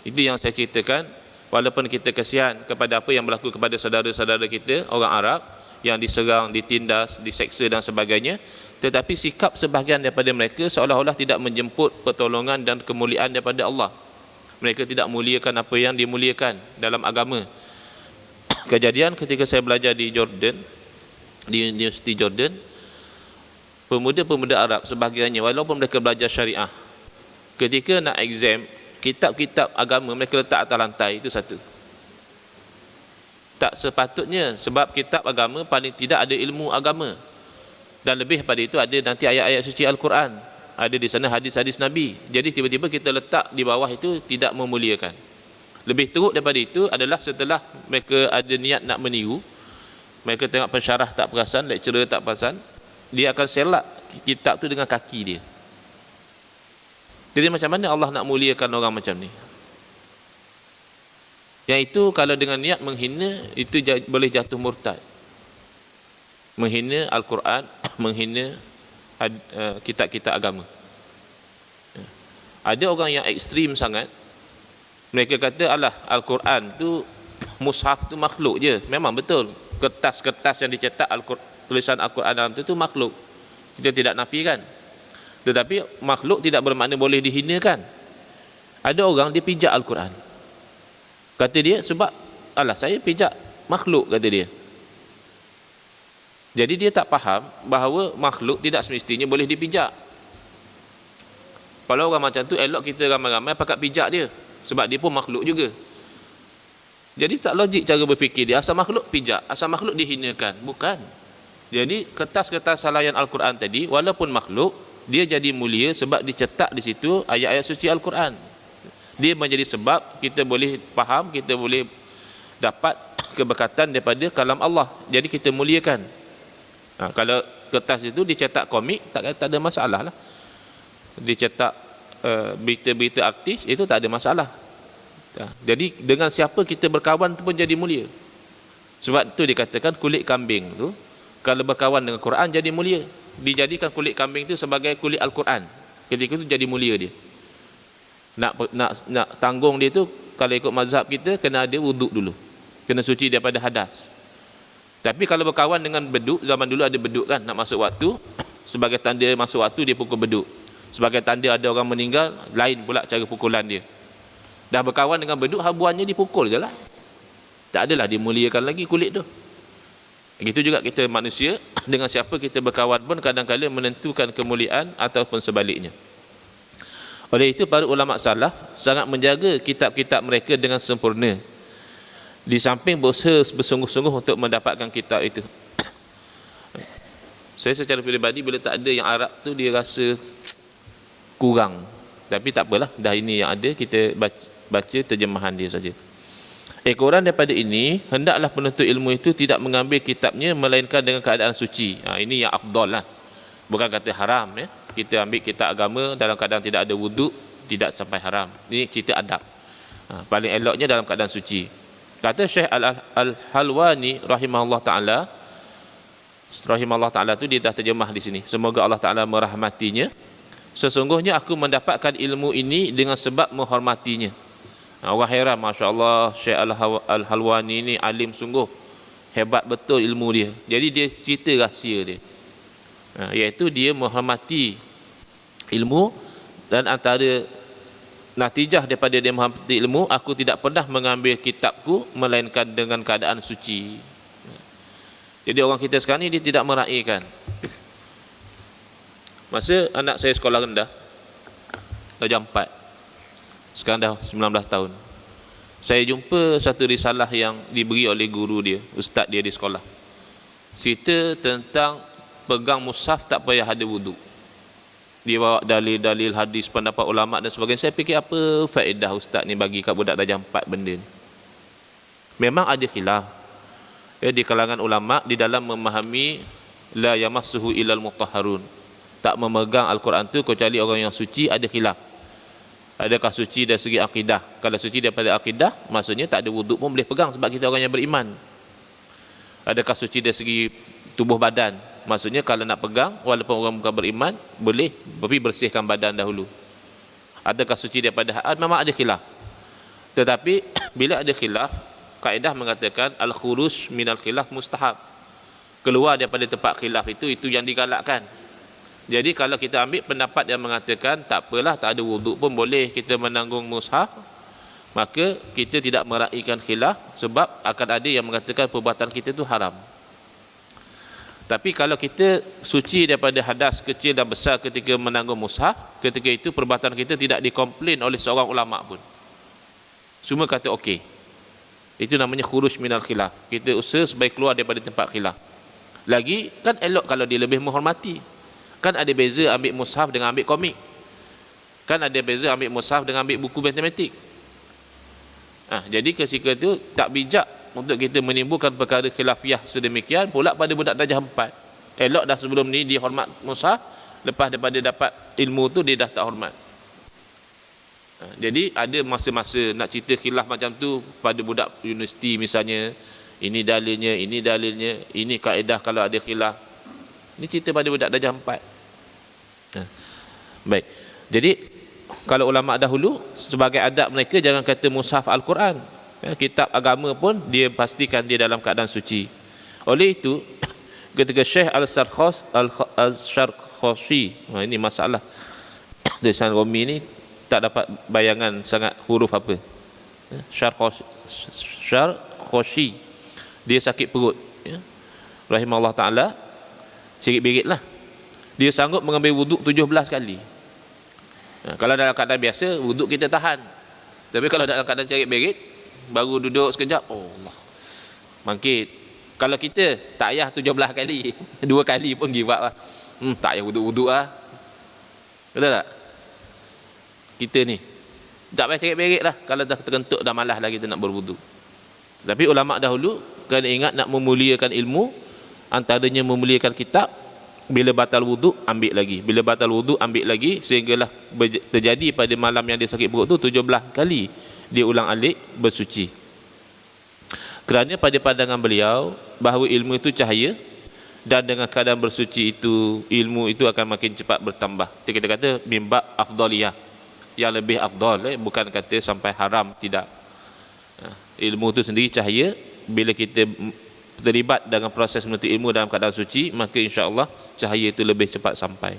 Itu yang saya ceritakan. Walaupun kita kasihan kepada apa yang berlaku kepada saudara-saudara kita orang Arab yang diserang, ditindas, diseksa dan sebagainya, tetapi sikap sebahagian daripada mereka seolah-olah tidak menjemput pertolongan dan kemuliaan daripada Allah. Mereka tidak muliakan apa yang dimuliakan dalam agama. Kejadian ketika saya belajar di Jordan, di Universiti Jordan, pemuda-pemuda Arab sebahagiannya, walaupun mereka belajar syariah, ketika nak exam, kitab-kitab agama mereka letak atas lantai. Itu satu. Tak sepatutnya, sebab kitab agama paling tidak ada ilmu agama, dan lebih pada itu ada nanti ayat-ayat suci Al-Quran, ada di sana hadis-hadis Nabi. Jadi tiba-tiba kita letak di bawah itu tidak memuliakan. Lebih teruk daripada itu adalah setelah mereka ada niat nak meniru, mereka tengok pensyarah tak perasan, lecturer tak perasan, dia akan selak kitab tu dengan kaki dia. Jadi macam mana Allah nak muliakan orang macam ni? Yang itu kalau dengan niat menghina, itu boleh jatuh murtad. Menghina Al-Quran, menghina kitab-kitab agama. Ada orang yang ekstrim sangat, mereka kata alah Al-Quran tu, mushaf tu makhluk je. Memang betul, kertas-kertas yang dicetak tulisan Al-Quran dalam tu makhluk, kita tidak nafikan. Tetapi makhluk tidak bermakna boleh dihinakan. Ada orang dia pijak Al-Quran, kata dia sebab alah saya pijak makhluk, kata dia. Jadi dia tak faham bahawa makhluk tidak semestinya boleh dipijak. Kalau orang macam tu, elok kita ramai-ramai pakat pijak dia, sebab dia pun makhluk juga. Jadi tak logik cara berfikir dia. Asal makhluk pijak, asal makhluk dihinakan, bukan. Jadi kertas-kertas salayan Al-Quran tadi, walaupun makhluk, dia jadi mulia sebab dicetak di situ ayat-ayat suci Al-Quran. Dia menjadi sebab kita boleh faham, kita boleh dapat keberkatan daripada kalam Allah. Jadi kita muliakan. Kalau kertas itu dicetak komik, tak ada masalah lah. Dicetak berita-berita artis, itu tak ada masalah. Jadi dengan siapa kita berkawan tu pun jadi mulia. Sebab tu dikatakan kulit kambing tu kalau berkawan dengan Quran jadi mulia. Dijadikan kulit kambing itu sebagai kulit Al-Quran. Ketika itu jadi mulia dia. Nak tanggung dia tu, kalau ikut mazhab kita, kena ada wuduk dulu, kena suci daripada hadas. Tapi kalau berkawan dengan beduk, zaman dulu ada beduk kan, nak masuk waktu, sebagai tanda masuk waktu dia pukul beduk. Sebagai tanda ada orang meninggal, lain pula cara pukulan dia. Dah berkawan dengan beduk, habuannya dipukul je lah. Tak adalah dimuliakan lagi kulit tu. Begitu juga kita manusia, dengan siapa kita berkawan pun kadang-kadang menentukan kemuliaan ataupun sebaliknya. Oleh itu para ulama salaf sangat menjaga kitab-kitab mereka dengan sempurna, di samping berusaha bersungguh-sungguh untuk mendapatkan kitab itu. Saya secara peribadi bila tak ada yang Arab tu, dia rasa kurang. Tapi tak apalah, dah ini yang ada, kita baca terjemahan dia saja. Ekoran daripada ini, hendaklah penuntut ilmu itu tidak mengambil kitabnya melainkan dengan keadaan suci. Ini yang afdal lah. Bukan kata haram ya. Kita ambil kitab agama dalam keadaan tidak ada wuduk, tidak sampai haram. Ini kita adab. Paling eloknya dalam keadaan suci. Kata Syekh Al-Halwani rahimahullah ta'ala tu, dia dah terjemah di sini. Semoga Allah Ta'ala merahmatinya. Sesungguhnya aku mendapatkan ilmu ini dengan sebab menghormatinya. Orang heran, Masya Allah, Syekh Al-Halwani ni alim sungguh, hebat betul ilmu dia. Jadi dia cerita rahsia dia. Iaitu dia menghormati ilmu, dan antara natijah daripada dia menghormati ilmu, aku tidak pernah mengambil kitabku melainkan dengan keadaan suci. Jadi orang kita sekarang ni dia tidak meraihkan. Masa anak saya sekolah rendah darjah 4, sekarang dah 19 tahun, saya jumpa satu risalah yang diberi oleh guru dia, ustaz dia di sekolah, cerita tentang pegang mushaf tak payah ada wuduk. Dia bawa dalil-dalil hadis, pendapat ulama dan sebagainya. Saya fikir apa faedah ustaz ni bagi kat budak darjah 4 benda ni. Memang ada khilaf di kalangan ulama di dalam memahami la yamassuhu illal mutahharun, tak memegang Al-Quran tu kecuali orang yang suci. Ada khilaf, adakah suci dari segi akidah? Kalau suci daripada akidah, maksudnya tak ada wuduk pun boleh pegang sebab kita orang yang beriman. Adakah suci dari segi tubuh badan? Maksudnya kalau nak pegang walaupun orang bukan beriman boleh, tapi bersihkan badan dahulu. Adakah suci daripada hadas? Memang ada khilaf. Tetapi bila ada khilaf, kaedah mengatakan al-khuruj minal khilaf mustahab. Keluar daripada tempat khilaf itu yang digalakkan. Jadi kalau kita ambil pendapat yang mengatakan tak apalah, tak ada wuduk pun boleh kita menanggung mushaf, maka kita tidak meraihkan khilaf, sebab akan ada yang mengatakan perbuatan kita itu haram. Tapi kalau kita suci daripada hadas kecil dan besar ketika menanggung mushaf, ketika itu perbuatan kita tidak dikomplain oleh seorang ulama pun. Semua kata okey. Itu namanya khuruj minal khilaf. Kita usaha supaya keluar daripada tempat khilaf. Lagi kan elok kalau dia lebih menghormati. Kan ada beza ambil mushaf dengan ambil komik. Kan ada beza ambil mushaf dengan ambil buku matematik. Jadi ketika itu tak bijak untuk kita menimbulkan perkara khilafiyah sedemikian pula pada budak darjah 4. Elok dah sebelum ni dia hormat mushaf, lepas daripada dapat ilmu tu dia dah tak hormat. Jadi ada masa-masa nak cerita khilaf macam tu pada budak universiti misalnya, ini dalilnya, ini kaedah kalau ada khilaf. Ini cerita pada budak darjah 4. Baik. Jadi kalau ulama dahulu sebagai adab mereka jangan kata mushaf Al-Quran. Kitab agama pun dia pastikan dia dalam keadaan suci. Oleh itu ketika Syekh Al-Syarkhoshi, ini masalah tulisan Rumi ni tak dapat bayangan sangat huruf apa. Syarkhoshi, dia sakit perut, rahimahullah ta'ala, cirit-birit lah. Dia sanggup mengambil wuduk 17 kali. Kalau dalam keadaan biasa wuduk kita tahan, tapi kalau dalam keadaan cirit-birit baru duduk sekejap, oh Allah, bangkit. Kalau kita tak payah 17 kali, 2 kali pun give up lah. Tak payah wuduk-wuduk lah. Betul tak? Kita ni tak payah cerit-berit lah. Kalau dah terkentuk dah malas lah kita nak berwuduk. Tapi ulama' dahulu kena ingat nak memuliakan ilmu, antaranya memuliakan kitab. Bila batal wuduk ambil lagi, bila batal wuduk ambil lagi, sehinggalah terjadi pada malam yang dia sakit perut tu 17 kali dia ulang alik bersuci. Kerana pada pandangan beliau bahawa ilmu itu cahaya, dan dengan keadaan bersuci itu ilmu itu akan makin cepat bertambah. Kita kata mimba afdaliyah, yang lebih afdal, bukan kata sampai haram, tidak. Ilmu itu sendiri cahaya. Bila kita terlibat dengan proses menuntut ilmu dalam keadaan suci, maka insya-Allah cahaya itu lebih cepat sampai.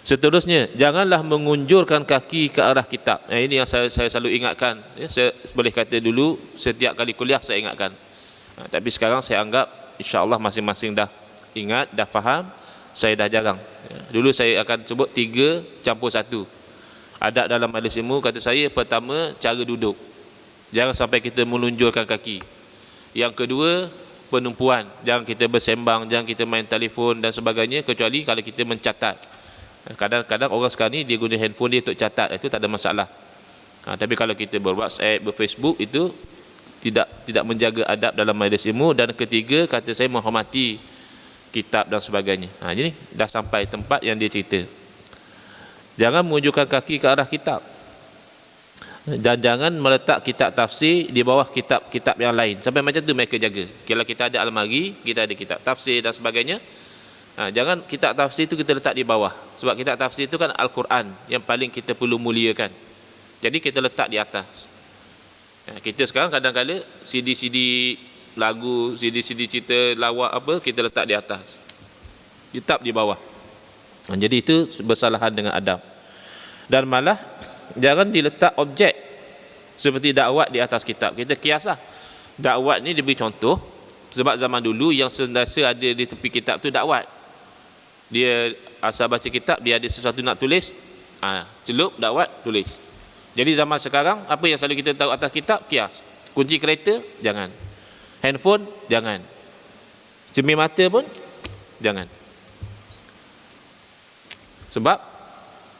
Seterusnya, janganlah mengunjurkan kaki ke arah kitab. Ini yang saya selalu ingatkan. Saya boleh kata dulu setiap kali kuliah saya ingatkan. Tapi sekarang saya anggap insya-Allah masing-masing dah ingat, dah faham. Saya dah jarang. Dulu saya akan sebut 3 campur 1. Adab dalam majlis ilmu kata saya, pertama cara duduk. Jangan sampai kita melunjurkan kaki. Yang kedua, penumpuan. Jangan kita bersembang, jangan kita main telefon dan sebagainya, kecuali kalau kita mencatat. Kadang-kadang orang sekarang ni dia guna handphone dia untuk catat, itu tak ada masalah. Tapi kalau kita ber-WhatsApp, ber-Facebook, itu tidak menjaga adab dalam majlis ilmu. Dan ketiga, kata saya menghormati kitab dan sebagainya. Jadi dah sampai tempat yang dia cerita. Jangan menunjukkan kaki ke arah kitab. Dan jangan meletak kitab tafsir di bawah kitab-kitab yang lain. Sampai macam tu mereka jaga. Kalau kita ada almari, kita ada kitab tafsir dan sebagainya, jangan kitab tafsir itu kita letak di bawah. Sebab kitab tafsir itu kan Al-Quran yang paling kita perlu muliakan. Jadi kita letak di atas. Kita sekarang kadang-kadang CD-CD lagu, CD-CD cerita lawak apa, kita letak di atas. Kitab di bawah. Jadi itu bersalahan dengan adab. Dan malah jangan diletak objek seperti dakwat di atas kitab. Kita kiaslah. Dakwat ni diberi contoh sebab zaman dulu yang sentiasa ada di tepi kitab tu dakwat. Dia asal baca kitab, dia ada sesuatu nak tulis, celup dakwat tulis. Jadi zaman sekarang apa yang selalu kita tahu atas kitab? Kias. Kunci kereta jangan. Handphone jangan. Cermin mata pun jangan. Sebab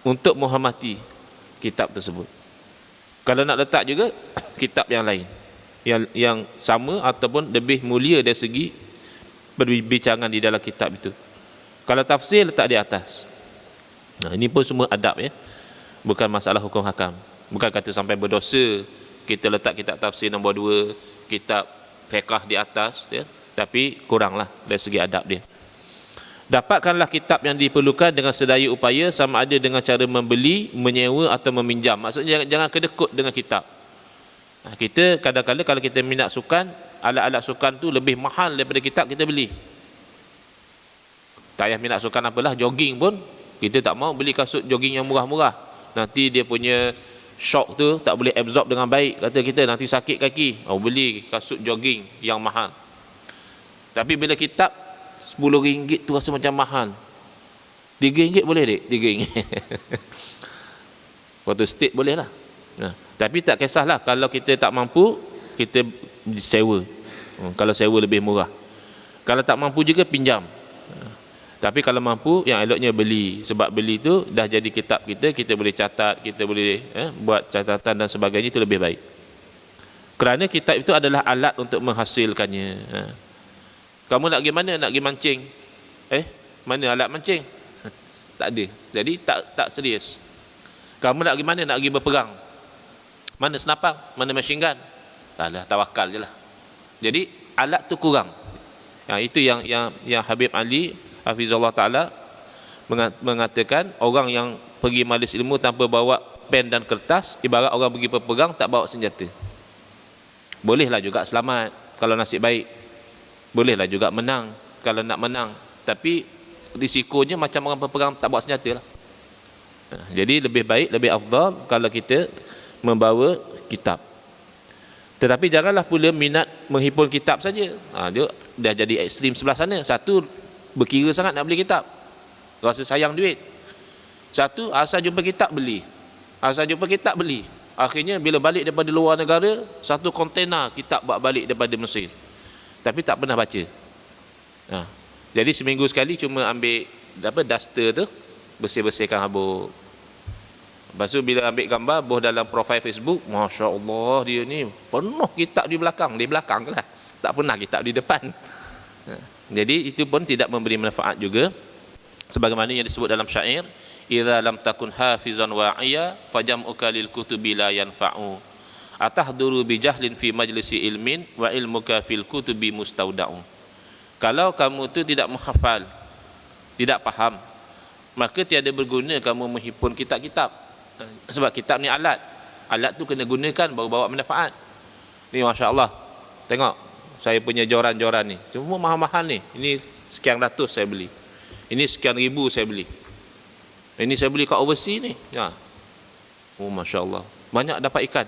untuk menghormati kitab tersebut. Kalau nak letak juga kitab yang lain yang sama ataupun lebih mulia dari segi perbincangan di dalam kitab itu. Kalau tafsir letak di atas. Ini pun semua adab ya. Bukan masalah hukum hakam. Bukan kata sampai berdosa kita letak kitab tafsir nombor 2, kitab fiqh di atas ya. Tapi kuranglah dari segi adab dia. Dapatkanlah kitab yang diperlukan dengan sedaya upaya, sama ada dengan cara membeli, menyewa atau meminjam. Maksudnya jangan kedekut dengan kitab. Kita kadang-kadang kalau kita minat sukan, alat-alat sukan tu lebih mahal daripada kitab, kita beli. Tak payah minat sukan apalah, jogging pun kita tak mau beli kasut jogging yang murah-murah. Nanti dia punya shock tu tak boleh absorb dengan baik, kata kita nanti sakit kaki. Beli kasut jogging yang mahal. Tapi bila kitab RM10 tu rasa macam mahal. RM3 boleh dek? RM3. Waktu state boleh lah. Tapi tak kisahlah kalau kita tak mampu, kita sewa. Kalau sewa lebih murah. Kalau tak mampu juga pinjam. Tapi kalau mampu, yang eloknya beli. Sebab beli tu dah jadi kitab kita, kita boleh catat, kita boleh buat catatan dan sebagainya, itu lebih baik. Kerana kitab itu adalah alat untuk menghasilkannya. Kamu nak pergi mana? Nak pergi mancing. Mana alat mancing? Tak ada. Jadi tak serius. Kamu nak pergi mana? Nak pergi berperang. Mana senapang? Mana machine gun? Alah, tawakal je lah. Jadi alat tu kurang. Itu yang Habib Ali Hafizullah Ta'ala mengatakan, orang yang pergi majlis ilmu tanpa bawa pen dan kertas ibarat orang pergi berperang tak bawa senjata. Bolehlah juga selamat kalau nasib baik, bolehlah juga menang kalau nak menang, tapi risikonya macam orang berperang tak bawa senjata lah. Jadi lebih baik, lebih afdal kalau kita membawa kitab. Tetapi janganlah pula minat menghimpun kitab saja. Dia dah jadi ekstrim sebelah sana. Satu, berkira sangat nak beli kitab, rasa sayang duit. Satu, asal jumpa kitab beli. Asal jumpa kitab beli. Akhirnya bila balik daripada luar negara, satu kontena kitab bawa balik daripada Mesir, tapi tak pernah baca. Jadi seminggu sekali cuma ambil duster tu, bersih-bersihkan habuk. Lepas tu bila ambil gambar boh dalam profil Facebook, Masya Allah, dia ni penuh kitab di belakang lah, tak pernah kitab di depan. Jadi itu pun tidak memberi manfaat juga. Sebagaimana yang disebut dalam syair, idza lam takun hafizan wa'iya fajam'uka lil kutubi la yanfa'u atahduru bi jahlin fi majlisi ilmin wa ilmuka fil kutubi mustauda'u. Kalau kamu tu tidak menghafal, tidak faham, maka tiada berguna kamu menghimpun kitab-kitab. Sebab kitab ni alat tu kena gunakan baru bawa manfaat. Ni Masya Allah, tengok saya punya joran-joran ni semua mahal-mahal ni. Ini sekian ratus saya beli, ini sekian ribu saya beli, ini saya beli kat overseas ni. Masya Allah, banyak dapat ikan.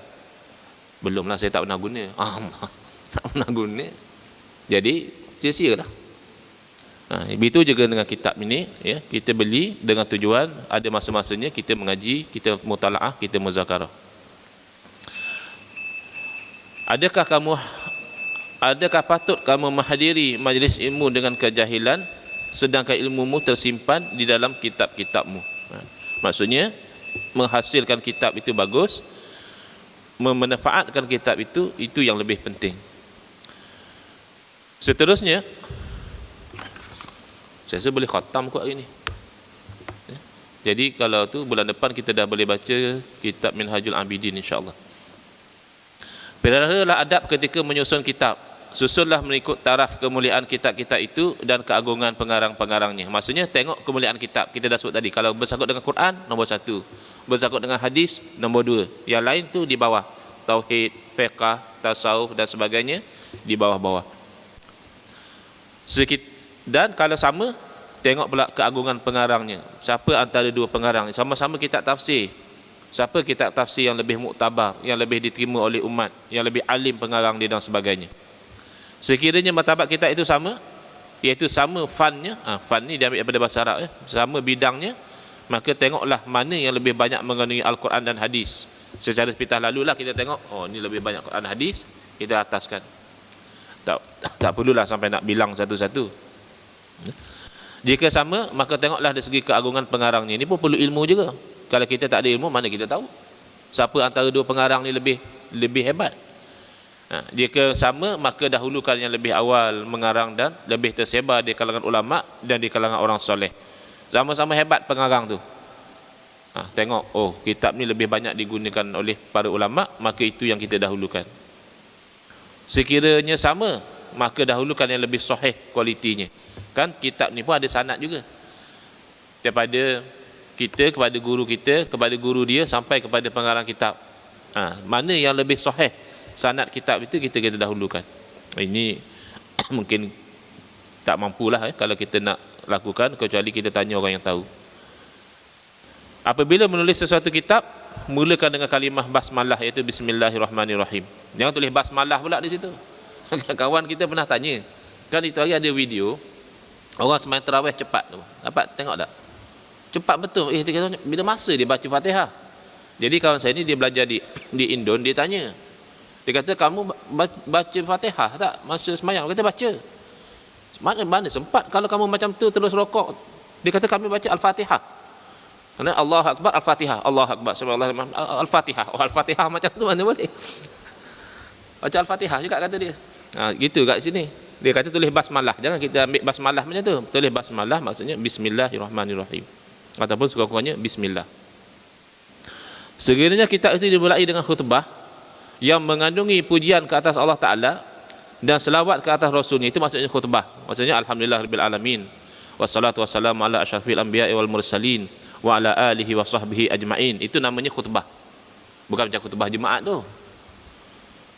Belumlah saya tak pernah guna. Tak pernah guna, jadi sia-sia lah. Begitu juga dengan kitab ini ya, kita beli dengan tujuan ada masa-masanya kita mengaji, kita mutalaah, kita muzakarah. Adakah patut kamu menghadiri majlis ilmu dengan kejahilan sedangkan ilmumu tersimpan di dalam kitab-kitabmu? Maksudnya menghasilkan kitab itu bagus, memanfaatkan kitab itu yang lebih penting. Seterusnya, saya rasa boleh khatam kot hari ni. Jadi kalau tu bulan depan kita dah boleh baca kitab Minhajul Abidin, insya-Allah. Peliharalah adab ketika menyusun kitab. Susunlah mengikut taraf kemuliaan kitab-kitab itu dan keagungan pengarang-pengarangnya. Maksudnya tengok kemuliaan kitab. Kita dah sebut tadi, kalau bersangkut dengan Quran, nombor 1. Bersangkut dengan hadis, nombor 2. Yang lain tu di bawah. Tauhid, fiqh, tasawuf dan sebagainya di bawah-bawah. Dan kalau sama, tengok pula keagungan pengarangnya. Siapa antara dua pengarang? Sama-sama kitab tafsir. Siapa kitab tafsir yang lebih muktabar, yang lebih diterima oleh umat, yang lebih alim pengarang dia dan sebagainya. Sekiranya martabat kitab itu sama, iaitu sama fannya, fan ni diambil daripada bahasa Arab, sama bidangnya, maka tengoklah mana yang lebih banyak mengandungi Al-Quran dan hadis. Secara pitah lalulah kita tengok, oh ni lebih banyak Quran hadis, kita ataskan. Tak perlulah sampai nak bilang satu-satu. Jika sama, maka tengoklah dari segi keagungan pengarangnya. Ini pun perlu ilmu juga. Kalau kita tak ada ilmu, mana kita tahu siapa antara dua pengarang ni lebih hebat. Jika sama, maka dahulukan yang lebih awal mengarang dan lebih tersebar di kalangan ulama dan di kalangan orang soleh. Sama-sama hebat pengarang tu. Tengok, oh kitab ni lebih banyak digunakan oleh para ulama, maka itu yang kita dahulukan. Sekiranya sama, maka dahulukan yang lebih sahih kualitinya. Kan kitab ni pun ada sanad juga, daripada kita kepada guru kita, kepada guru dia, sampai kepada pengarang kitab. Mana yang lebih sahih sanad kitab itu, kita dahulukan. Ini mungkin tak mampulah kalau kita nak lakukan, kecuali kita tanya orang yang tahu. Apabila menulis sesuatu kitab, mulakan dengan kalimah basmalah, iaitu bismillahirrahmanirrahim. Jangan tulis basmalah pula di situ. Kawan kita pernah tanya, kan itu hari ada video orang sembahyang tarawih cepat tu, dapat tengok tak? Cepat betul. Bila masa dia baca Fatihah. Jadi kawan saya ni dia belajar di Indon, dia tanya, dia kata, kamu baca Fatihah tak masa sembahyang? Dia kata baca. Mana sempat kalau kamu macam tu terus rokok. Dia kata kami baca Al-Fatihah. Kerana Allahu Akbar, Al-Fatihah, Allahu Akbar, Al-Fatihah. Oh, Al-Fatihah macam tu mana boleh? Baca Al-Fatihah juga kata dia. Gitu kat sini. Dia kata tulis basmalah. Jangan kita ambil basmalah macam tu. Tulis basmalah maksudnya bismillahirrahmanirrahim. Ataupun sekurang-kurangnya bismillah. Sekiranya kitab itu dimulai dengan khutbah yang mengandungi pujian ke atas Allah Ta'ala dan selawat ke atas Rasulnya, itu maksudnya khutbah. Maksudnya Alhamdulillah Rabbil Alamin, wassalatu wassalamu ala asyrafil anbiya'i wal mursalin wa ala alihi wa sahbihi ajma'in. Itu namanya khutbah. Bukan macam khutbah Jumaat tu.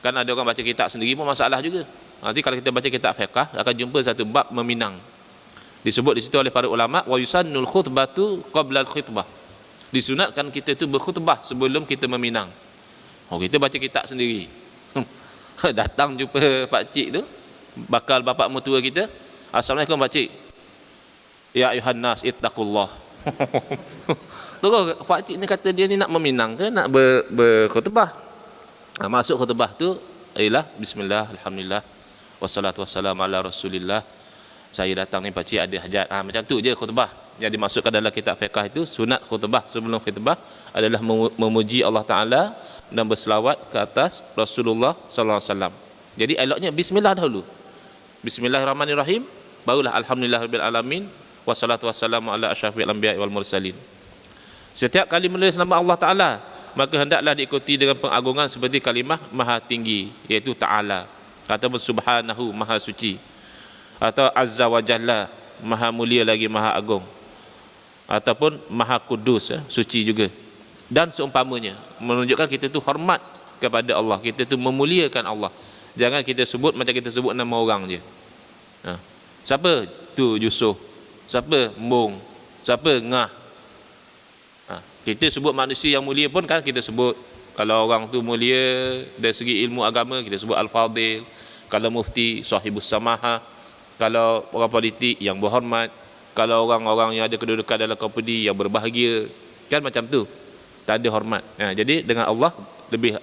Kan ada orang baca kitab sendiri pun masalah juga. Nanti kalau kita baca kitab fiqh, akan jumpa satu bab meminang. Disebut di situ oleh para ulama, wa yusannul khutbatu qabla al-khutbah. Disunatkan kita tu berkhutbah sebelum kita meminang. Kita baca kitab sendiri. Datang jumpa pak cik tu, bakal bapak mertua kita, assalamualaikum pak cik. Ya ayuhan nas ittaqullah. Terus pak cik ni kata dia ni nak meminang ke nak berkhutbah. Masuk khutbah tu ialah bismillah, alhamdulillah, wassalatu wassalamu ala rasulillah. Saya datang ni pak cik ada hajat. Macam tu je khutbah. Yang dimasukkan dalam kitab fiqh itu, sunat khutbah sebelum khutbah adalah memuji Allah Ta'ala dan berselawat ke atas Rasulullah sallallahu alaihi wasallam. Jadi eloknya bismillah dahulu. Bismillahirrahmanirrahim, barulah alhamdulillahirabbil alamin, wassalatu wassalamu ala asyrafil anbiya'i wal mursalin. Setiap kali menulis nama Allah Ta'ala, maka hendaklah diikuti dengan pengagungan seperti kalimah maha tinggi, iaitu Ta'ala, ataupun subhanahu, maha suci, atau azza wa jalla, maha mulia lagi maha agung, ataupun maha kudus, suci juga, dan seumpamanya, menunjukkan kita tu hormat kepada Allah, kita tu memuliakan Allah. Jangan kita sebut macam kita sebut nama orang je. Siapa tu Yusuf, siapa Mbong, siapa Ngah. Kita sebut manusia yang mulia pun kan kita sebut. Kalau orang tu mulia dari segi ilmu agama, kita sebut Al-Fadil. Kalau mufti, sahibus samaha. Kalau orang politik, yang berhormat. Kalau orang-orang yang ada kedudukan dalam company, yang berbahagia, kan macam tu, tak ada hormat. Jadi dengan Allah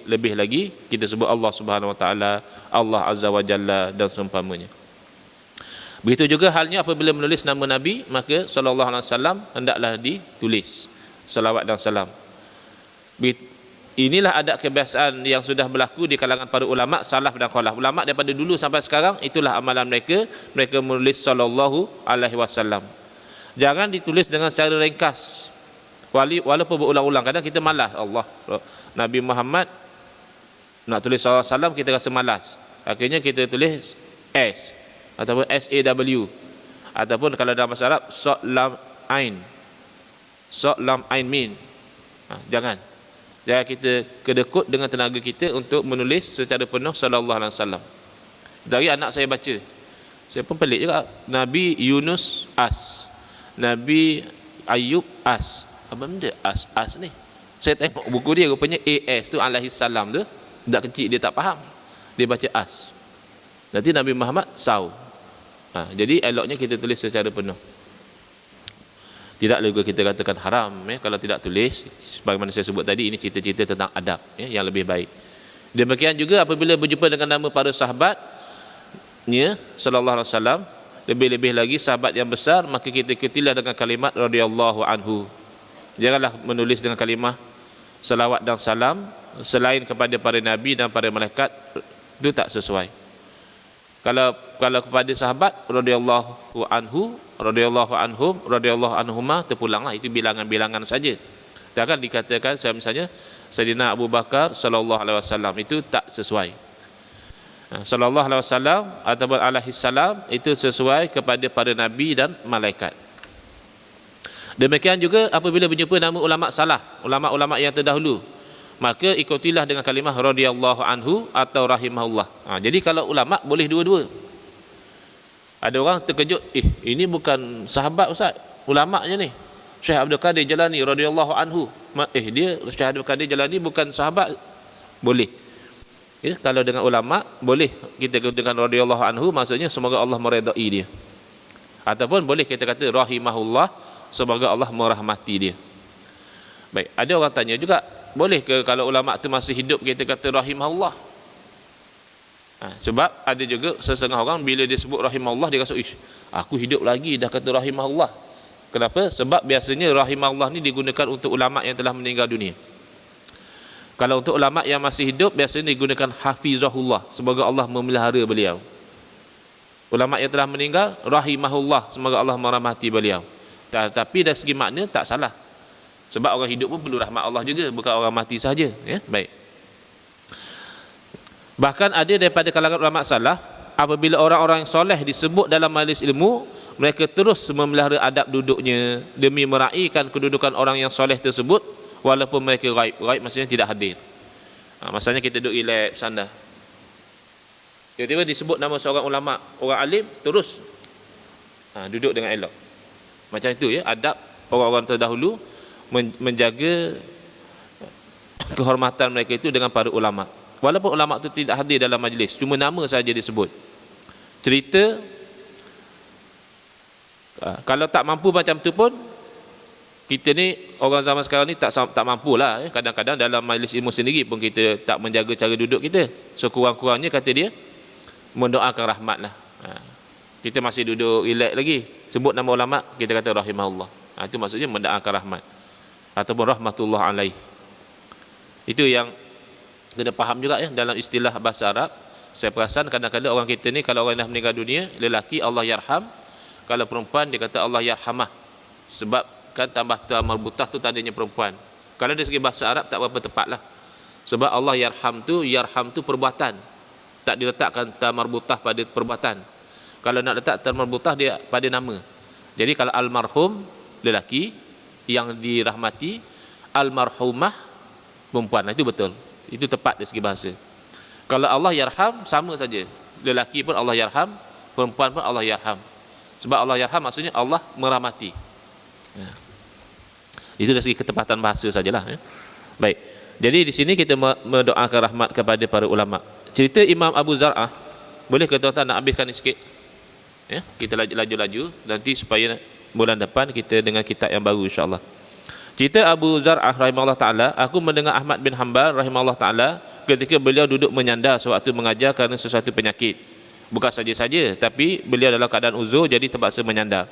lebih lagi kita sebut Allah Subhanahu Wa Taala, Allah Azza wa Jalla dan seumpamanya. Begitu juga halnya apabila menulis nama Nabi, maka sallallahu alaihi wasallam hendaklah ditulis salawat dan salam. Inilah adab kebiasaan yang sudah berlaku di kalangan para ulama salaf dan khalaf. Ulama daripada dulu sampai sekarang, itulah amalan mereka. Mereka menulis sallallahu alaihi wasallam. Jangan ditulis dengan secara ringkas, walaupun berulang-ulang. Kadang kita malas. Allah, Nabi Muhammad, nak tulis sallallahu alaihi wasallam kita rasa malas. Akhirnya kita tulis S ataupun SAW, ataupun kalau dalam bahasa Arab Sad Lam Ain, Sad Lam Ain Min. Jangan kita kedekut dengan tenaga kita untuk menulis secara penuh sallallahu alaihi wasallam. Dari anak saya baca, saya pun pelik juga, Nabi Yunus As, Nabi Ayub as. Apa benda as ni? Saya tengok buku dia, rupanya AS tu alaihi salam tu, budak kecil dia tak faham, dia baca as. Nanti Nabi Muhammad saw. Jadi eloknya kita tulis secara penuh. Tidak juga kita katakan haram kalau tidak tulis. Sebagaimana saya sebut tadi, ini cerita-cerita tentang adab yang lebih baik. Demikian juga apabila berjumpa dengan nama para sahabatnya sallallahu alaihi wasallam, lebih-lebih lagi sahabat yang besar, maka kita ikutilah dengan kalimat radhiyallahu anhu. Janganlah menulis dengan kalimah salawat dan salam selain kepada para nabi dan para malaikat, itu tak sesuai. Kalau kepada sahabat radhiyallahu anhu, radhiyallahu anhum, radhiyallahu anhuma, terpulanglah, itu bilangan-bilangan saja. Takkan dikatakan misalnya Sayyidina Abu Bakar sallallahu alaihi wasallam, itu tak sesuai. Sallallahu alaihi wasallam ataupun alaihi salam itu sesuai kepada para nabi dan malaikat. Demikian juga apabila berjumpa nama ulama salaf, ulama-ulama yang terdahulu, maka ikutilah dengan kalimah radhiyallahu anhu atau rahimahullah. Jadi kalau ulama boleh dua-dua. Ada orang terkejut, ini bukan sahabat ustaz, ulama je ni. Syekh Abdul Qadir Jalani radhiyallahu anhu. Dia Syekh Abdul Qadir Jalani bukan sahabat. Boleh. Kalau dengan ulama boleh kita gunakan radhiyallahu anhu, maksudnya semoga Allah meredai dia. Ataupun boleh kita kata rahimahullah, semoga Allah merahmati dia. Baik, ada orang tanya juga, boleh ke kalau ulama tu masih hidup kita kata rahimahullah? Sebab ada juga sesetengah orang bila dia sebut rahimahullah, dia rasa aku hidup lagi dah kata rahimahullah. Kenapa? Sebab biasanya rahimahullah ni digunakan untuk ulama yang telah meninggal dunia. Kalau untuk ulama yang masih hidup, biasanya digunakan hafizahullah, semoga Allah memelihara beliau. Ulama yang telah meninggal, rahimahullah, semoga Allah merahmati beliau. Tapi dari segi makna tak salah. Sebab orang hidup pun perlu rahmat Allah juga, bukan orang mati saja. Baik. Bahkan ada daripada kalangan ulama salaf, apabila orang-orang yang soleh disebut dalam majlis ilmu, mereka terus memelihara adab duduknya demi meraihkan kedudukan orang yang soleh tersebut, walaupun mereka ghaib. Ghaib maksudnya tidak hadir. Maksudnya kita duduk relax bersandar, tiba-tiba disebut nama seorang ulama, orang alim, terus duduk dengan elok. Macam itu adab orang-orang terdahulu menjaga kehormatan mereka itu dengan para ulama. Walaupun ulama itu tidak hadir dalam majlis, cuma nama saja disebut. Cerita kalau tak mampu macam tu pun, kita ni orang zaman sekarang ni tak mampulah. Kadang-kadang dalam majlis ilmu sendiri pun kita tak menjaga cara duduk kita. Sekurang-kurangnya kata dia mendoakan rahmatlah. Kita masih duduk relax lagi, sebut nama ulama, kita kata rahimahullah. Itu maksudnya mendoakan rahmat ataupun rahmatullah alaih. Itu yang kena faham juga dalam istilah bahasa Arab. Saya perasan kadang-kadang orang kita ni, kalau orang dah meninggal dunia, lelaki Allah yarham, kalau perempuan dia kata Allah yarhamah. Sebab kan tambah ta marbutah tu tadinya perempuan. Kalau dari segi bahasa Arab tak berapa tepatlah. Sebab Allah yarham tu perbuatan, tak diletakkan ta marbutah pada perbuatan. Kalau nak letak ta marbutah dia pada nama. Jadi kalau almarhum lelaki yang dirahmati, almarhumah perempuan, itu betul. Itu tepat dari segi bahasa. Kalau Allah yarham, sama saja. Lelaki pun Allah yarham, perempuan pun Allah yarham. Sebab Allah yarham maksudnya Allah merahmati. Itu dari segi ketepatan bahasa sajalah. Baik. Jadi di sini kita mendoakan rahmat kepada para ulama. Cerita Imam Abu Zar'ah, boleh ke tuan-tuan nak habiskan ni sikit? Kita laju-laju nanti supaya bulan depan kita dengan kitab yang baru insya-Allah. Cerita Abu Zar'ah rahimahullah taala, aku mendengar Ahmad bin Hanbal rahimahullah taala ketika beliau duduk menyandar sewaktu mengajar kerana sesuatu penyakit. Bukan saja-saja, tapi beliau dalam keadaan uzur jadi terpaksa menyandar.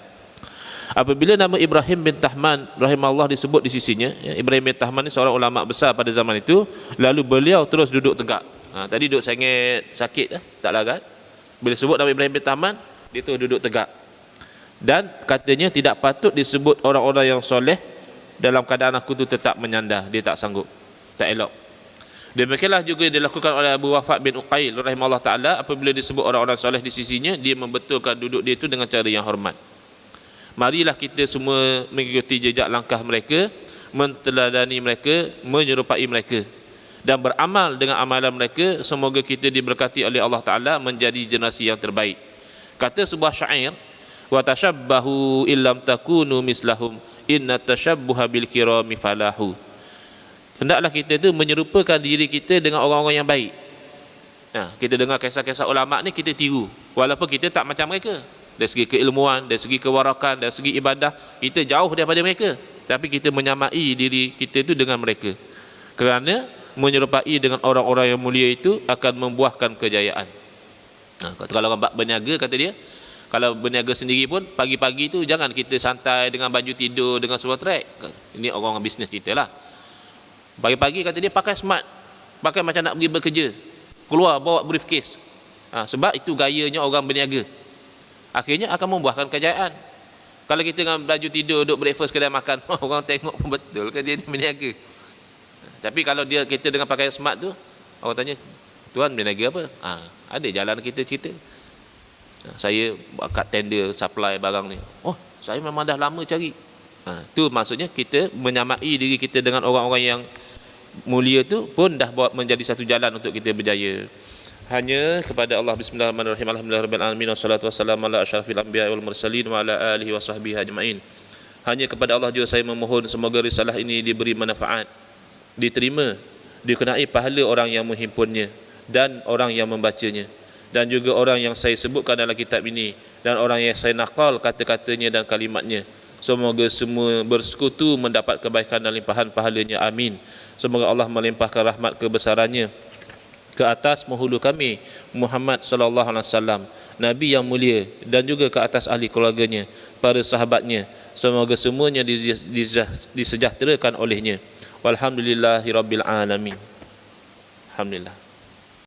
Apabila nama Ibrahim bin Tahman rahimahullah disebut di sisinya, Ibrahim bin Tahman ni seorang ulama besar pada zaman itu, lalu beliau terus duduk tegak. Tadi duduk sengit, sakit tak larat. Bila sebut nama Ibrahim bin Tahman, dia terus duduk tegak. Dan katanya tidak patut disebut orang-orang yang soleh dalam keadaan aku tu tetap menyandar, dia tak sanggup, tak elok. Demikianlah juga dilakukan oleh Abu Wafat bin Uqail rahimahullah taala, apabila disebut orang-orang soleh di sisinya, dia membetulkan duduk dia itu dengan cara yang hormat. Marilah kita semua mengikuti jejak langkah mereka, menteladani mereka, menyerupai mereka dan beramal dengan amalan mereka. Semoga kita diberkati oleh Allah Ta'ala menjadi generasi yang terbaik. Kata sebuah syair, wa tashabbahu illam takunu mislahum inna tashabbuha bil kirami falahu. Hendaklah kita tu menyerupakan diri kita dengan orang-orang yang baik. Kita dengar kisah-kisah ulama ni, kita tiru walaupun kita tak macam mereka. Dari segi keilmuan, dari segi kewarakan, dari segi ibadah, kita jauh daripada mereka, tapi kita menyamai diri kita tu dengan mereka, kerana menyerupai dengan orang-orang yang mulia itu akan membuahkan kejayaan. Kalau orang berniaga, kata dia, kalau berniaga sendiri pun pagi-pagi tu jangan kita santai dengan baju tidur, dengan seluar trek. Ini orang bisnes kita lah. Pagi-pagi kata dia pakai smart, pakai macam nak pergi bekerja, keluar bawa briefcase. Sebab itu gayanya orang berniaga. Akhirnya akan membuahkan kejayaan. Kalau kita dengan baju tidur duduk breakfast kedai makan, orang tengok pun betul kan dia berniaga. Tapi kalau kita dengan pakai smart tu, orang tanya, tuan berniaga apa? Ada jalan kita cerita. Saya kat tender supply barang ni. Oh, saya memang dah lama cari. Tu maksudnya kita menyamai diri kita dengan orang-orang yang mulia tu pun dah buat menjadi satu jalan untuk kita berjaya. Hanya kepada Allah. Bismillahirrahmanirrahim. Alhamdulillahirabbil alamin wassalatu wassalamu ala asyrafil anbiya'i wal mursalin wa ala alihi wa sahbihi ajmain. Hanya kepada Allah juga saya memohon semoga risalah ini diberi manfaat, diterima, dikenai pahala orang yang menghimpunnya dan orang yang membacanya, dan juga orang yang saya sebutkan dalam kitab ini, dan orang yang saya nakal kata-katanya dan kalimatnya. Semoga semua bersekutu mendapat kebaikan dan limpahan pahalanya. Amin. Semoga Allah melimpahkan rahmat kebesarannya ke atas penghulu kami Muhammad sallallahu alaihi wasallam, nabi yang mulia, dan juga ke atas ahli keluarganya, para sahabatnya. Semoga semuanya disejahterakan olehnya. Walhamdulillahirabbil alamin. Alhamdulillah.